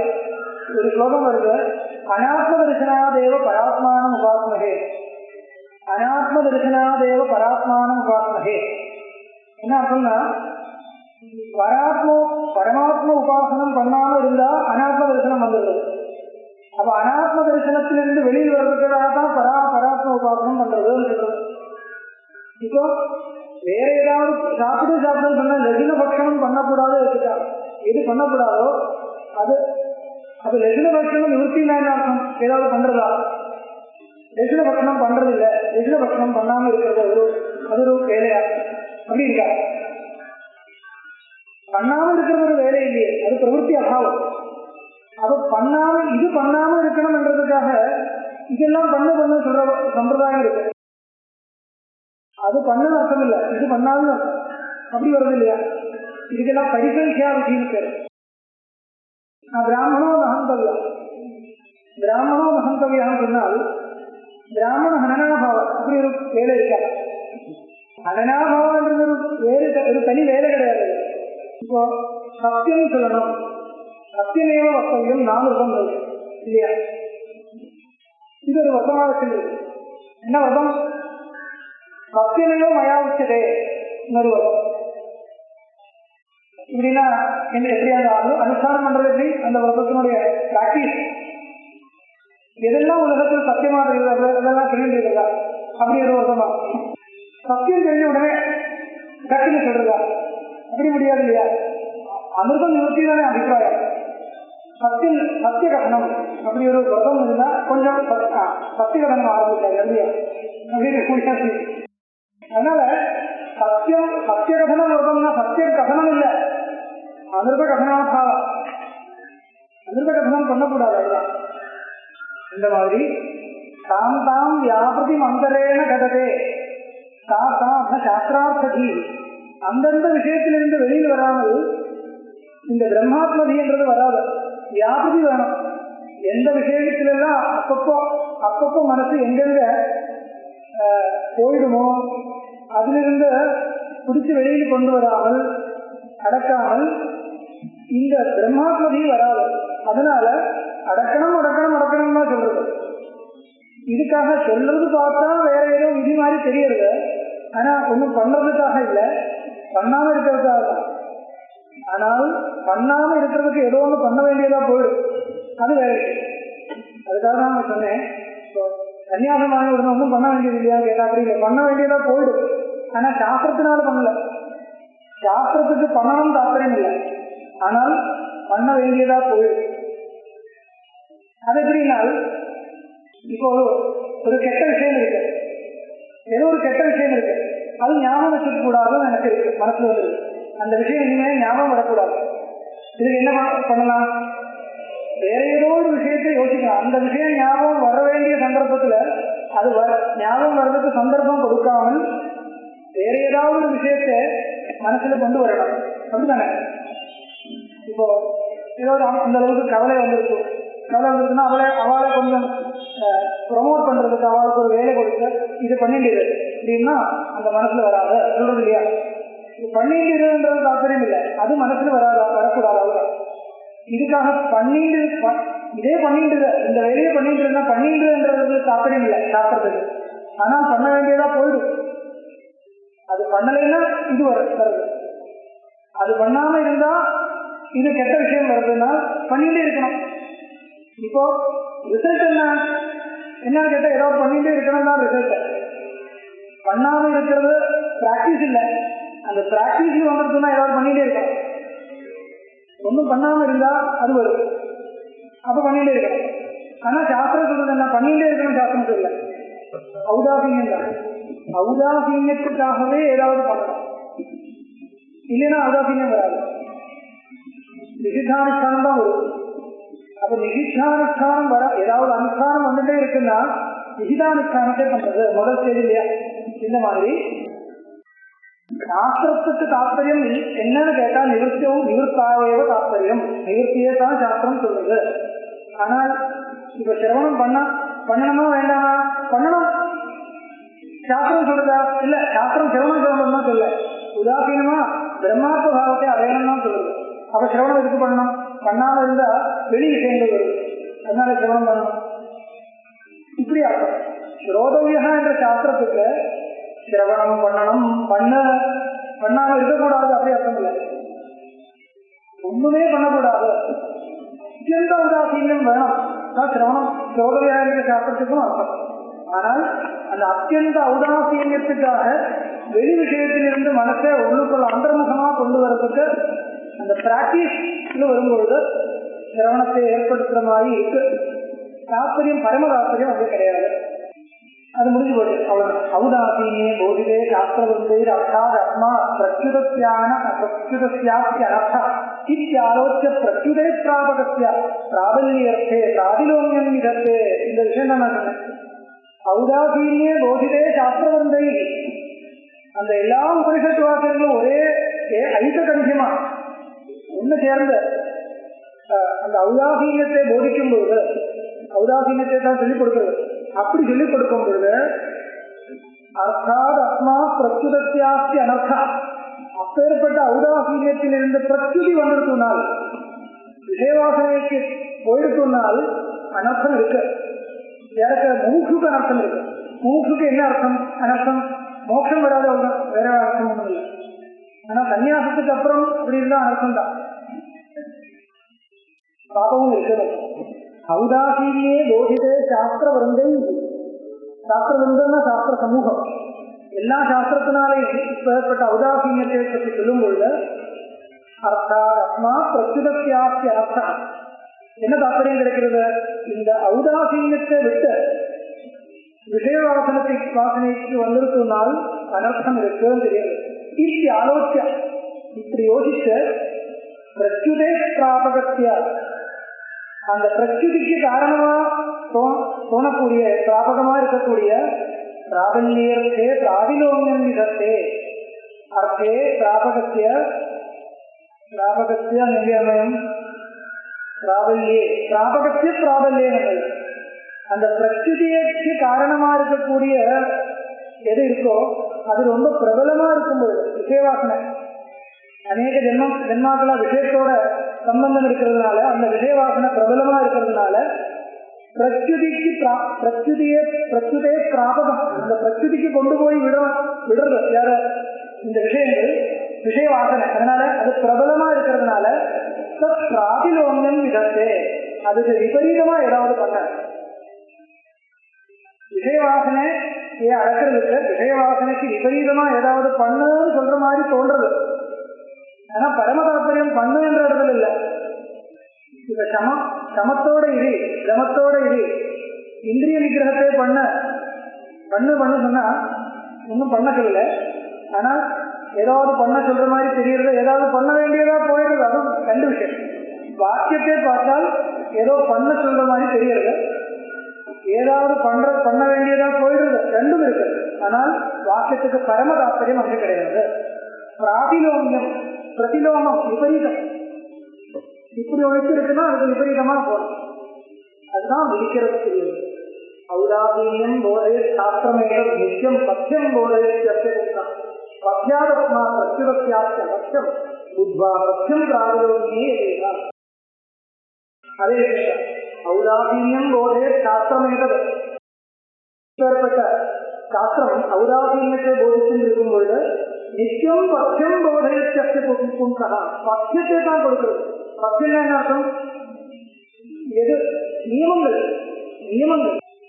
ஒரு ஸ்லோகம் வருது, அநாத்ம தரிசனாதேவ பராத்மானம் உபாஸ்மகே, அநாத்ம தரிசனாதேவ பராத்மானம் உபாஸ்மகே. என்ன அர்த்தம்னா பரமாத்ம உபாசனம் பண்ணாம இருந்தா அநாத்ம தரிசனம் வந்துடுது. அப்ப அநாத்ம தரிசனத்திலிருந்து வெளியில் வர்றதுக்காக தான் பராத்ம உபாசனம் பண்றதுன்னு சொல்றது. இப்போ வேற ஏதாவது சாப்பிடுன்னு சொன்னா லகுன பக்ஷணம் பண்ணக்கூடாது வச்சுட்டாங்க. எது பண்ணக்கூடாதோ அது லகுன பக்ஷணம் நிவர்த்தினா என்ன அர்த்தம்? ஏதாவது பண்றதா? லகுன பக்ஷணம் பண்றது இல்லை, லகுன பக்ஷணம் பண்ணாம இருக்கிறது அது ஒரு வேலையா? அப்படி இருக்கா? பண்ணாம இருக்கிறது ஒரு வேலை இல்லையே, அது பிரவருத்தி அபாவம். அது பண்ணாம இருக்கணும் என்றதுக்காக இதெல்லாம் பண்ண சொல்ற சம்பிரதாயம் இருக்கு. அது பண்ணது அர்த்தம் இல்லை, இது பண்ணாலும் அர்த்தம். அப்படி வருது இல்லையா? இதுக்கெல்லாம் பரிசங்கியா அப்படின்னு பேரு. பிராமணோ நகந்தவியான்னு சொன்னால் பிராமண ஹனனாபாவம் அப்படி ஒரு வேலை இருக்காது. ஹனனாபாவம்ன்றது ஒரு தனி வேலை கிடையாது. இப்போ சத்தியம் சொல்லணும், சத்தியமேவ வக்தவ்யம் 4 விரதம் இல்லையா? இது ஒரு வர்த்தமாக சொல்லுது. என்ன வர்த்தம்? சத்தியமேவ மயா உச்சதே இன்னொரு வர்த்தம். இப்படின்னா என்ன எப்படியாவது அனுஷ்டானம் பண்றது எப்படி? அந்த விரதத்தினுடைய பிராக்டிஸ் எதெல்லாம் உலகத்தில் சத்தியமா தெரியுது அதெல்லாம் தெரிஞ்சுக்கிறதா? அப்படி ஒரு வர்த்தமா? சத்தியம் தெரிஞ்ச உடனே கட்டில சொல்றதா? அப்படி முடியாது இல்லையா? அமிர்தம் நிவர்த்தி தானே அபிப்பிராயம். சத்திய கதனம் அப்படி ஒரு விரதம் இருந்தா கொஞ்சம் சத்திய கதனம் ஆரம்பிச்சாரு இல்லையா? அப்படின்னு கூடியாச்சு. அதனால சத்திய கதன விரதம்னா சத்திய கதனம் இல்லை, அமிர்த கதனாபாவம். அமிர்த கதனம் பண்ணக்கூடாது. அதுதான் இந்த மாதிரி தாம் தாம் வியாபிருதி மந்தரேன கடதே சாஸ்திரார்த்தீ. அந்தந்த விஷயத்திலிருந்து வெளியில் வராமல் இந்த பிரம்மாத்மதின்றது வராது. வியாபிருதி வேணும். எந்த விஷயத்திலெல்லாம் அப்பப்போ மனசு எங்கெங்க போயிடுமோ அதிலிருந்து பிடிச்சு வெளியில் கொண்டு வராமல் அடக்காமல் இந்த பிரம்மாத்மதி வராது. அதனால அடக்கணும் தான் சொல்றது. இதுக்காக சொல்றது பார்த்தா வேற ஏதோ விதி மாதிரி தெரியறது. ஆனா ஒன்றும் பண்றதுக்காக இல்லை, பண்ணாம இருக்கிறதுக்காக தான். ஆனால் பண்ணாம இருக்கிறதுக்கு ஏதோ ஒன்று பண்ண வேண்டியதா போயிடும், அது வேற. அதுக்காக தான் நான் சொன்னேன், கன்னியாசமாக உடனே ஒன்றும் பண்ண வேண்டியது இல்லையா கேட்டா அப்படி இல்லை, பண்ண வேண்டியதா போயிடும். ஆனா சாஸ்திரத்தினால பண்ணல. சாஸ்திரத்துக்கு பண்ணணும் தாற்பயம் இல்லை, ஆனால் பண்ண வேண்டியதா போயிடும். அது எப்படினால், இப்போ ஒரு கெட்ட விஷயம் இருக்கு, ஏதோ ஒரு கெட்ட விஷயம் இருக்கு, அது ஞாபகம் வச்சுக்க கூடாதுன்னு எனக்கு இருக்கு, மனசுல இருக்கு. அந்த விஷயம் இனிமேல் ஞாபகம் வரக்கூடாது. இதுக்கு என்ன பண்ணலாம்? வேற ஏதோ ஒரு விஷயத்தை யோசிக்கலாம். அந்த விஷயம் ஞாபகம் வர வேண்டிய சந்தர்ப்பத்துல அது ஞாபகம் வர்றதுக்கு சந்தர்ப்பம் கொடுக்காமல் வேற ஏதாவது ஒரு விஷயத்தை மனசுல கொண்டு வரலாம். அப்படித்தானே? இப்போ ஏதோ அந்த அளவுக்கு கவலை வந்துருச்சுன்னா அவளை கொஞ்சம் ப்ரொமோட் பண்றதுக்கு அவளுக்கு ஒரு வேலை கொடுத்து இது பண்ணிட்டு அப்படின்னா அந்த மனசுல வராது சொல்றது இல்லையா? பண்ணிட்டுன்றது தாற்பயம் இல்லை, அது மனசுல வரக்கூடாது. அவ்வளோ இதுக்காக இதே பண்ணிட்டு இந்த வேலையை பண்ணிட்டு இருந்தா பண்ணிட்டுன்றது தாற்பயம் இல்லை சாப்பிட்றதுக்கு. ஆனால் பண்ண வேண்டியதா போயிடும். அது பண்ணலைன்னா இது வருது. அது பண்ணாம இருந்தா இது கெட்ட விஷயம் வருதுன்னா பண்ணிட்டே இருக்கணும். இப்போ ரிசல்ட் என்ன கேட்டா ஏதாவது பண்ணிட்டே இருக்கணும் தான் ரிசல்ட். பண்ணாம இருக்கிறது பிராக்டிஸ் இல்லை. அந்த பிராக்டிஸ் வந்துருச்சுன்னா ஏதாவது பண்ணிட்டே இருக்கணும். ஒன்றும் பண்ணாம இருந்தா அது வரும், அப்ப பண்ணிட்டே இருக்கணும். ஆனா சாஸ்திரம் சொல்றது என்ன? பண்ணிட்டே இருக்கணும் சாஸ்திரம் சொல்லல, ஔதாசீன்யம் தான். ஔதாசீன்யத்துக்காகவே ஏதாவது பண்ணணும், இல்லைன்னா ஔதாசீன்யம் வராது. நிஷித்தானுஷ்டானம் தான் வரும். அப்ப நிஷித்தானுஷ்டானம் வர ஏதாவது அனுஷ்டானம் வந்துட்டே இருக்குன்னா நிஷிதானுஷ்டானத்தை பண்றது முதல் ஸ்டேஜ் இல்லையா? இந்த மாதிரி சாஸ்திரத்துக்கு தாற்பயம் என்னன்னு கேட்டா நிவர்த்தியும் நிவர்த்தாவேவ தாற்பயம். நிவர்த்தியே தான் சாஸ்திரம் சொல்றது. ஆனால் இப்ப சிரவணம் பண்ணணுமா வேண்டாமா? பண்ணணும். சாஸ்திரம் சொல்றதா? இல்ல, சாஸ்திரம் சிரவணம் சொல்லணும் தான் சொல்ல. உதாசீனமா பிரம்மாத்ம பாவத்தை அடையணும் தான் சொல்லுது. அப்ப சிரவணம் எதுக்கு பண்ணணும்? பண்ணாம இருந்தா வெளி விஷயங்கள் வருது, அதனால சிரவணம் பண்ணணும். இப்படி அர்த்தம். ஸ்ரோதவியா என்ற சாஸ்திரத்துக்கு சிரவணம் பண்ணணும், பண்ணாம இருக்கக்கூடாது அப்படி அர்த்தம் இல்லை. ஒண்ணுமே பண்ணக்கூடாது, அத்தியந்த உதாசீனம் வேணும் தான் சிரவணம் ஸ்ரோதவியா என்ற சாஸ்திரத்துக்கும் அர்த்தம். ஆனால் அந்த அத்தியந்த ஔதாசீன்யத்துக்காக வெளி விஷயத்திலிருந்து மனசை உள்ளுக்குள்ள அந்தர்முகமா கொண்டு வரதுக்கு அந்த பிராக்டிஸ்ல வரும்பொழுது சிரவணத்தை ஏற்படுத்துற மாதிரி இருக்கு. தாற்பயம் பரம தாற்பயம் அங்கே கிடையாது. அது முடிஞ்சு போச்சு, அவ்வளவு. ஔதாசீனே போதிதே சாஸ்திரவந்தேர் அர்த்தாத் ஆத்மா பிரத்யுதஸ்யாஸ்ய அர்த்தா இத்யாலோச்ய பிரத்யுதே பிராபகஸ்ய பிராபல்யர்த்தே பிராதிலோமியம் விதத்தே. இந்த விஷயம் தான் நான் சொன்னேன். ஔதாசீனே போதிதே சாஸ்திரவந்தை, அந்த எல்லா உபனிஷத்து வாக்கியங்களும் ஒரே ஐக்க கணிசமா ஒண்ணு சேர்ந்த அந்த ஔதாசீனத்தை போதிக்கும் பொழுது, ஔதாசீனத்தை தான் சொல்லிக் கொடுக்கிறது. அப்படி சொல்லிக் கொடுக்கும் பொழுது அர்த்தாத் ஆத்மா பிரத்யுதஸ்யாஸ்தி அனர்த்தா, அப்பேற்பட்ட ஔதாசீனத்திலிருந்து பிரத்யுதி வந்திருக்குனால், விஷயவாசனைக்கு போயிருக்குனால் அனர்த்தம் இருக்கு. எனக்கு மூக்குக்கு அனர்த்தம் இருக்கு. மூக்குக்கு என்ன அர்த்தம்? அனர்த்தம் மோட்சம் வராது, அவ்வளவுதான், வேற அர்த்தம் ஒண்ணும் இல்லை. ஆனா சன்னியாசத்துக்கு அப்புறம் அப்படி இருந்தா அர்த்தம் தான், பாபமும் இருக்கிறது. ஔதாசீனே போதிதே சாஸ்திர விருந்தை. சாஸ்திர விருந்தம்னா சாஸ்திர சமூகம். எல்லா சாஸ்திரத்தினாலேயும் இப்பேற்பட்ட ஔதாசீனத்தை பற்றி சொல்லும் பொழுது அர்த்தாத் ஆத்மா பிரத்யுதஸ்யாஸ்ய அர்த்தா, என்ன தாற்பயம் கிடைக்கிறது? இந்த ஔதாசீனத்தை விட்டு விஷயவாசனைக்கு வந்திருக்குனால் அனர்த்தம் இருக்குன்னு தெரியுது. இப்படி ஆலோசிய, இப்படி யோசிச்ச பிரத்யுதே பிராபகத்திய, அந்த பிரத்யுதிக்கு காரணமா தோணக்கூடிய பிராபகமா இருக்கக்கூடிய பிராபல்யர்த்தே பிராதிலோமியம் விதத்தே அர்த்தே பிராபகத்திய நிலையம் பிராபல்யே பிராபகத்திய பிராபல்யே. அந்த பிரத்யுதிக்கு காரணமா இருக்கக்கூடிய எது இருக்கோ அது ரொம்ப பிரபலமா இருக்கும்போது விஷயவாசனை அநேக ஜென்மாக்களா விஷயத்தோட சம்பந்தம் இருக்கிறதுனால, அந்த விஷயவாசனை பிரபலமா இருக்கிறதுனால பிரத்யுதே பிராபகம், அந்த பிரத்யுதிக்கு கொண்டு போய் விடுறது யார இந்த விஷயங்கள் விஷயவாசனை. அதனால அது பிரபலமா இருக்கிறதுனால பிராதிலோமியம் விதத்தே, அதுக்கு விபரீதமா ஏதாவது பண்ண விஷயவாசனை அடக்கிறதுக்கு விஷயவாசனைக்கு விபரீதமா ஏதாவது பண்ணுன்னு சொல்ற மாதிரி தோன்றது. ஆனா பரம தாத்பரியம் பண்ணு என்ற இடத்துல இல்லை. இப்ப சமத்தோட இரு, கமத்தோட இரு, இந்திரிய நிகிரகத்தை பண்ணு சொன்னா ஒன்றும் பண்ண சொல்லல. ஆனா ஏதாவது பண்ண சொல்ற மாதிரி தெரியறது, ஏதாவது பண்ண வேண்டியதா போயிடுறது, அதுவும் ரெண்டு விஷயம். வாக்கியத்தை பார்த்தால் ஏதோ பண்ண சொல்ற மாதிரி தெரியறது, ஏதாவது பண்ண வேண்டியதா போயிடுறது, ரெண்டும் இருக்கு. ஆனால் வாக்கியத்துக்கு பரம தாத்பரியம் அங்கே கிடையாது. பிராதிலோமியம், பிரதிலோமம், விபரீதம். இப்படி ஒழிச்சு இருக்குன்னா அதுக்கு விபரீதமா போகணும். அதுதான் விழிக்கிறது தெரியுது. ஔதாசீன்யம் போதே சாஸ்திரமேகம் நித்தியம் பத்தியம் போதே பத்யாதஸ்மா பிரத்யுதஸ்யாஸ்ய பத்தியம் புத்வா பத்தியம் பிராதிலோமியே ஏதா. அதே ஔதாசீன்யம் போதே சாஸ்திரமேகம். இப்பேற்பட்ட சாஸ்திரம் ஔதாசீன்யத்தை போதிச்சுட்டு இருக்கும் பொழுது நித்தியம் பத்தியம் போதயத்திய புங்கா, பத்தியத்தை தான் கொடுக்கிறது. பத்தியம் என்ன அர்த்தம்? எது நியமங்கள்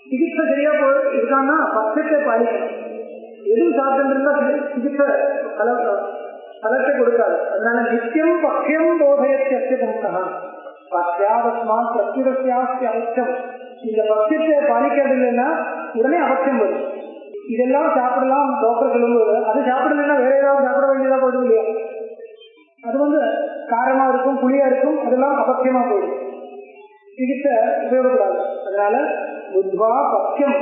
சிகிச்சை சரியா இருக்கான்னா பத்தியத்தை பாதிக்கணும். எதுவும் சாப்பிட்டு சிகிச்சை பலத்தை கொடுக்காது. அதனால நித்தியம் பத்தியம் போதயத்திய புங்கா பத்யாதஸ்மா பிரத்யுதஸ்யாஸ்ய அவசியம். இந்த பத்தியத்தை பாதிக்கிறது இல்லைன்னா உடனே அவசியம் வரும். இதெல்லாம் சாப்பிடலாம் டாக்டர் சொல்லும்போது அது சாப்பிடலன்னா வேற ஏதாவது சாப்பிட வேண்டியதா போயிடும் இல்லையா? அது காரமா இருக்கும், புளியா இருக்கும், அதெல்லாம் அபத்தியமா போயிடும். சிகிச்சை உபயோகப்படாது. அதனால புத்வா பத்தியம்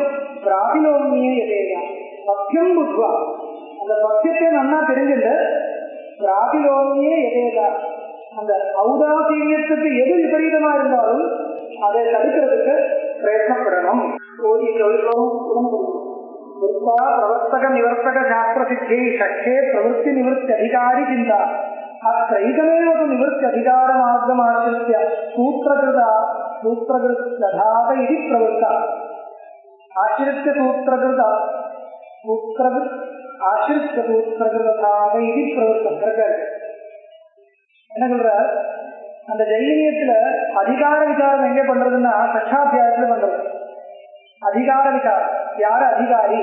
பிராதிலோமியே எதேயா. பத்தியம் புத்வா, அந்த பத்தியத்தை நன்னா தெரிஞ்சுட்டு பிராதிலோமியே எதேதா, அந்த ஔதாசீன்யத்துக்கு எது விபரீதமா இருந்தாலும் அதை தடுக்கிறதுக்கு பிரயத்னப்படணும். பிரவர்த்தக நிவர்த்தக சாஸ்திர சித்தி சக்ஷே பிரவருத்தி நிவர்த்தி அதிகாரி சிந்தா அத்தைகமேவது நிவர்த்தி அதிகார மார்க்கமாசிரித்ய சூத்திரகிருதாத இது பிரவருத்தா ஆசிரித்ய சூத்திரகிருதாத இது பிரவருத்தம். என்ன சொல்ற? அந்த ஜெயினியத்துல அதிகார விசாரம் எங்க பண்றதுன்னா சஷ்டாத்தியாயத்துல பண்றது. அதிகார விசாரம், யாரு அதிகாரி,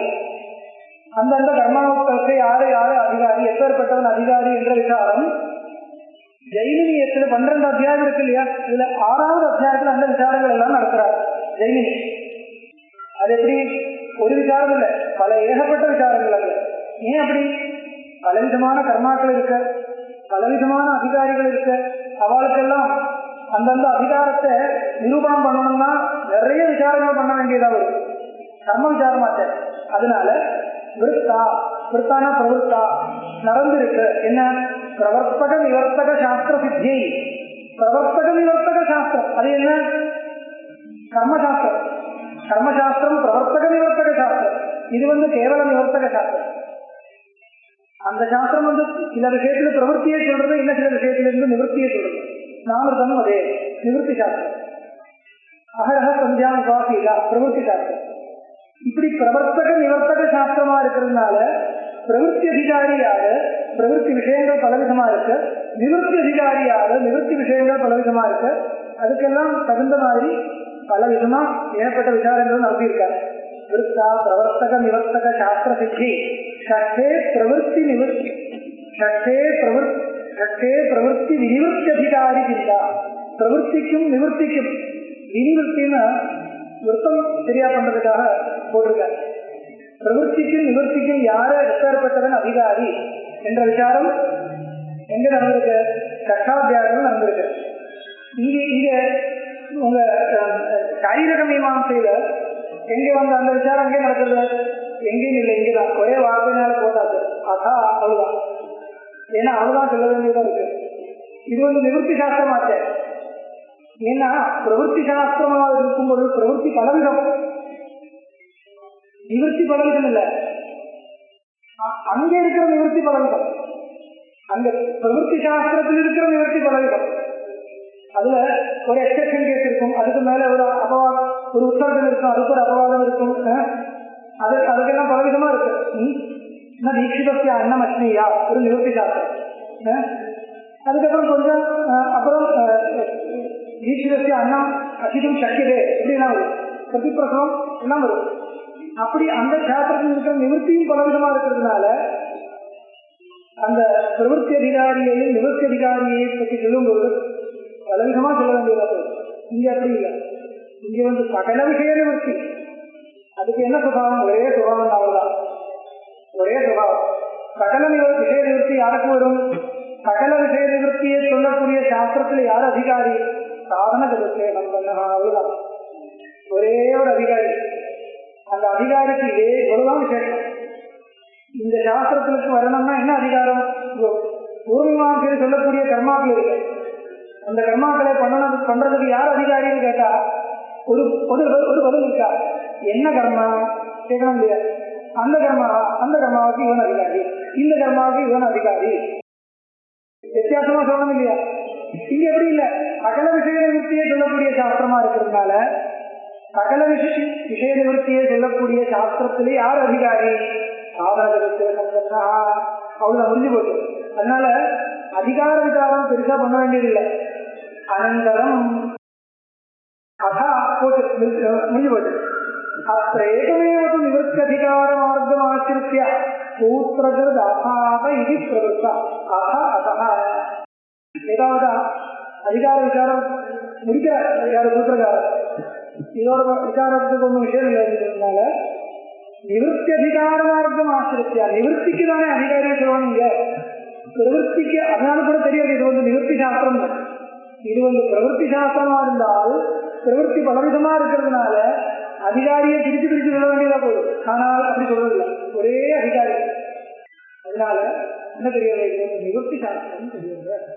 அந்தந்த கர்மாவுக்கு யாரு அதிகாரி, எப்பேற்பட்டவன் அதிகாரி என்ற விசாரம் ஜெயினியத்துல 12 அத்தியாயம் இருக்கு இல்லையா? இதுல 6வது அத்தியாயத்துல அந்த விசாரங்கள் எல்லாம் நடத்துறாரு ஜெயினி. அது எப்படி? ஒரு விசாரம் இல்லை, பல ஏகப்பட்ட விசாரங்கள். அது ஏன் அப்படி? பலவிதமான கர்மாக்கள் இருக்கு, பலவிதமான அதிகாரிகள் இருக்கு. அவளுக்கெல்லாம் அந்தந்த அதிகாரத்தை நிரூபணம் பண்ணணும்னா நிறைய விசாரங்கள் பண்ண வேண்டியதா வரும், கர்ம விசாரமாச்ச. அதனால விருத்தான பிரவருத்தா நடந்திருக்கு. என்ன? பிரவர்த்தக நிவர்த்தக சாஸ்திர சித்தி. பிரவர்த்தக நிவர்த்தக சாஸ்திரம் அது என்ன? கர்மசாஸ்திரம். கர்மசாஸ்திரம் பிரவர்த்தக நிவர்த்தக சாஸ்திரம். இது கேவல நிவர்த்தக சாஸ்திரம். அந்த சாஸ்திரம் சில விஷயத்துல பிரவருத்தியை சொல்றது, இன்னும் சில விஷயத்திலிருந்து நிவர்த்தியை சொல்றது. நாமிருதம் அதே நிவர்த்தி சாஸ்திரம். அகரக சந்தியா உபாசீதா பிரவருத்தி சாஸ்திரம். இப்படி பிரவர்த்தக நிவர்த்தக சாஸ்திரமா இருக்கிறதுனால பிரவருத்தி அதிகாரி யாரு, பிரவருத்தி விஷயங்கள் பலவிதமா இருக்கு. நிவர்த்தி அதிகாரி யாரு, நிவர்த்தி விஷயங்கள் பலவிதமா இருக்கு. அதுக்கெல்லாம் தகுந்த மாதிரி பலவிதமா ஏற்பட்ட விசாரங்களும் நடத்தியிருக்காரு. விருத்தா பிரவர்த்தக நிவர்த்தக சாஸ்திர சித்தி ஷஷ்டே பிரவருத்தி நிவர்த்தி ஷஷ்டே பிரவருத்தி வினிவர்த்தி அதிகாரி சிந்தா. பிரவருத்திக்கும் நிவர்த்திக்கும், வினிவர்த்தின்னு விருத்தம் சரியா பண்றதுக்காக போட்டிருக்காரு. பிரவருத்திக்கும் நிவர்த்திக்கும் யார எப்பேற்பட்டவன் அதிகாரி என்ற விசாரம் எங்க நடந்திருக்கு? கஷ்டாத்தியாயம் நடந்திருக்கு. இங்க உங்க சாரீரக மீமாசையில எங்க அந்த விசாரம் எங்கே நடக்கிறது? எங்கேயும் இல்லை, இங்கேதான். ஒரே வார்த்தையினால போட்டாச்சு, அதா அவ்வளவுதான். ஏன்னா அவ்வளவுதான் சொல்ல வேண்டியதா இருக்கு. இது நிவர்த்தி சாஸ்திரமாச்சே. ஏன்னா பிரவருத்தி சாஸ்திரமாக இருக்கும்போது பிரவருத்தி பலவிதம், நிவர்த்தி பலவிதம் இல்லை. அங்கே இருக்கிற நிவர்த்தி பலவிதம், அங்க பிரவருத்தி சாஸ்திரத்தில் இருக்கிற நிவர்த்தி பலவிதம். அதுல ஒரு எக்ஸெப்ஷன் கேஸ் இருக்கும், அதுக்கு மேல ஒரு அபவாதம், ஒரு உத்தரவு இருக்கும், அதுக்கு ஒரு அபவாதம் இருக்கும். அதுக்கெல்லாம் பலவிதமா இருக்கு. தீட்சிதஸ்ய அன்னம் அஸ்மியா ஒரு நிவர்த்தி சாஸ்திரம். அதுக்கப்புறம் கொஞ்சம் அப்புறம் தீட்சிதஸ்ய அன்னம் அசிதும் சக்கியதே இப்படிலாம் வரும், பிரதிப்பிரசவம் எல்லாம் வரும். அப்படி அந்த சாஸ்திரத்தில் இருக்கிற நிவர்த்தியும் பலவிதமா இருக்கிறதுனால அந்த பிரவೃತ್ತಿ அதிகாரியையும் நிவர்த்தி அதிகாரியை பற்றி சொல்லும்போது பலவிதமா சொல்ல வேண்டியது. இங்க அப்படி இல்லை. இங்க வந்து சகல விஷய நிவர்த்தி. அதுக்கு என்ன சுபாவம்? ஒரே சுபாவம் அவ்வளவுதான். ஒரே சுபாவம். சகல விஷய நிவர்த்தி யாருக்கு வரும்? சகல விஷய நிவர்த்தியை சொல்லக்கூடிய சாஸ்திரத்துல யார் அதிகாரி? சாதன கருத்தே அவ்வளவுதான். ஒரே ஒரு அதிகாரி. அந்த அதிகாரிக்கு இதே இவ்வளவுதான் விசேஷம். இந்த சாஸ்திரத்திற்கு வரணும்னா என்ன அதிகாரம்? பூர்வீமாசையில் சொல்லக்கூடிய கர்மாக்கள் இருக்கு. அந்த கர்மாக்களை பண்றதுக்கு யார் அதிகாரின்னு கேட்டா ஒரு ஒரு பதில் இருக்கா? என்ன கர்மா கேட்கணும் இல்லையா? அந்த கர்மாவுக்கு இவன் அதிகாரி, இந்த கர்மாவுக்கு இவன் அதிகாரி. வித்தியாசமா சொல்லணும் இல்லையா? இங்க எப்படி இல்லை. சகல விஷய நிவர்த்தியை சொல்லக்கூடிய சாஸ்திரமா இருக்கிறதுனால சகல விஷய நிவர்த்தியை சொல்லக்கூடிய சாஸ்திரத்திலே யார் அதிகாரி? அவ்வளவுதான், முடிஞ்சு போச்சு. அதனால அதிகார விசாரம் பெருசா பண்ண வேண்டியதில்லை. அனந்தரம் அதா போட்டு முடிஞ்சு போச்சு. அத்த ஏகமேவது நிவர்த்தி அதிகார மார்க்கம் ஆசிரித்திய சூத்திரகிருத் அசாத இது பிரவருத்தா அத அதா. ஏதாவது அதிகார விசாரம் முடிக்கிறார் யாரு? சூத்திரகாரர். இதோட விசாரத்துக்கு ஒன்றும் விஷயம் இல்லைன்றதுனால நிவர்த்தி அதிகார மார்க்கம் ஆசிரித்தியா, நிவர்த்திக்கு தானே அதிகாரியை சொல்லுவாங்க. பிரவൃத்திக்கு அதனால கூட தெரியாது இது வந்து நிவர்த்தி சாஸ்திரம். இது வந்து பிரவൃத்தி சாஸ்திரமா இருந்தால் பிரவൃத்தி பலவிதமா இருக்கிறதுனால அதிகாரியை பிரித்து சொல்ல வேண்டியதா போதும். ஆனால் அப்படி சொல்றதில்லை, ஒரே அதிகாரி. அதனால என்ன தெரியாது, நிவர்த்தி சாஸ்திரம் தெரியாது.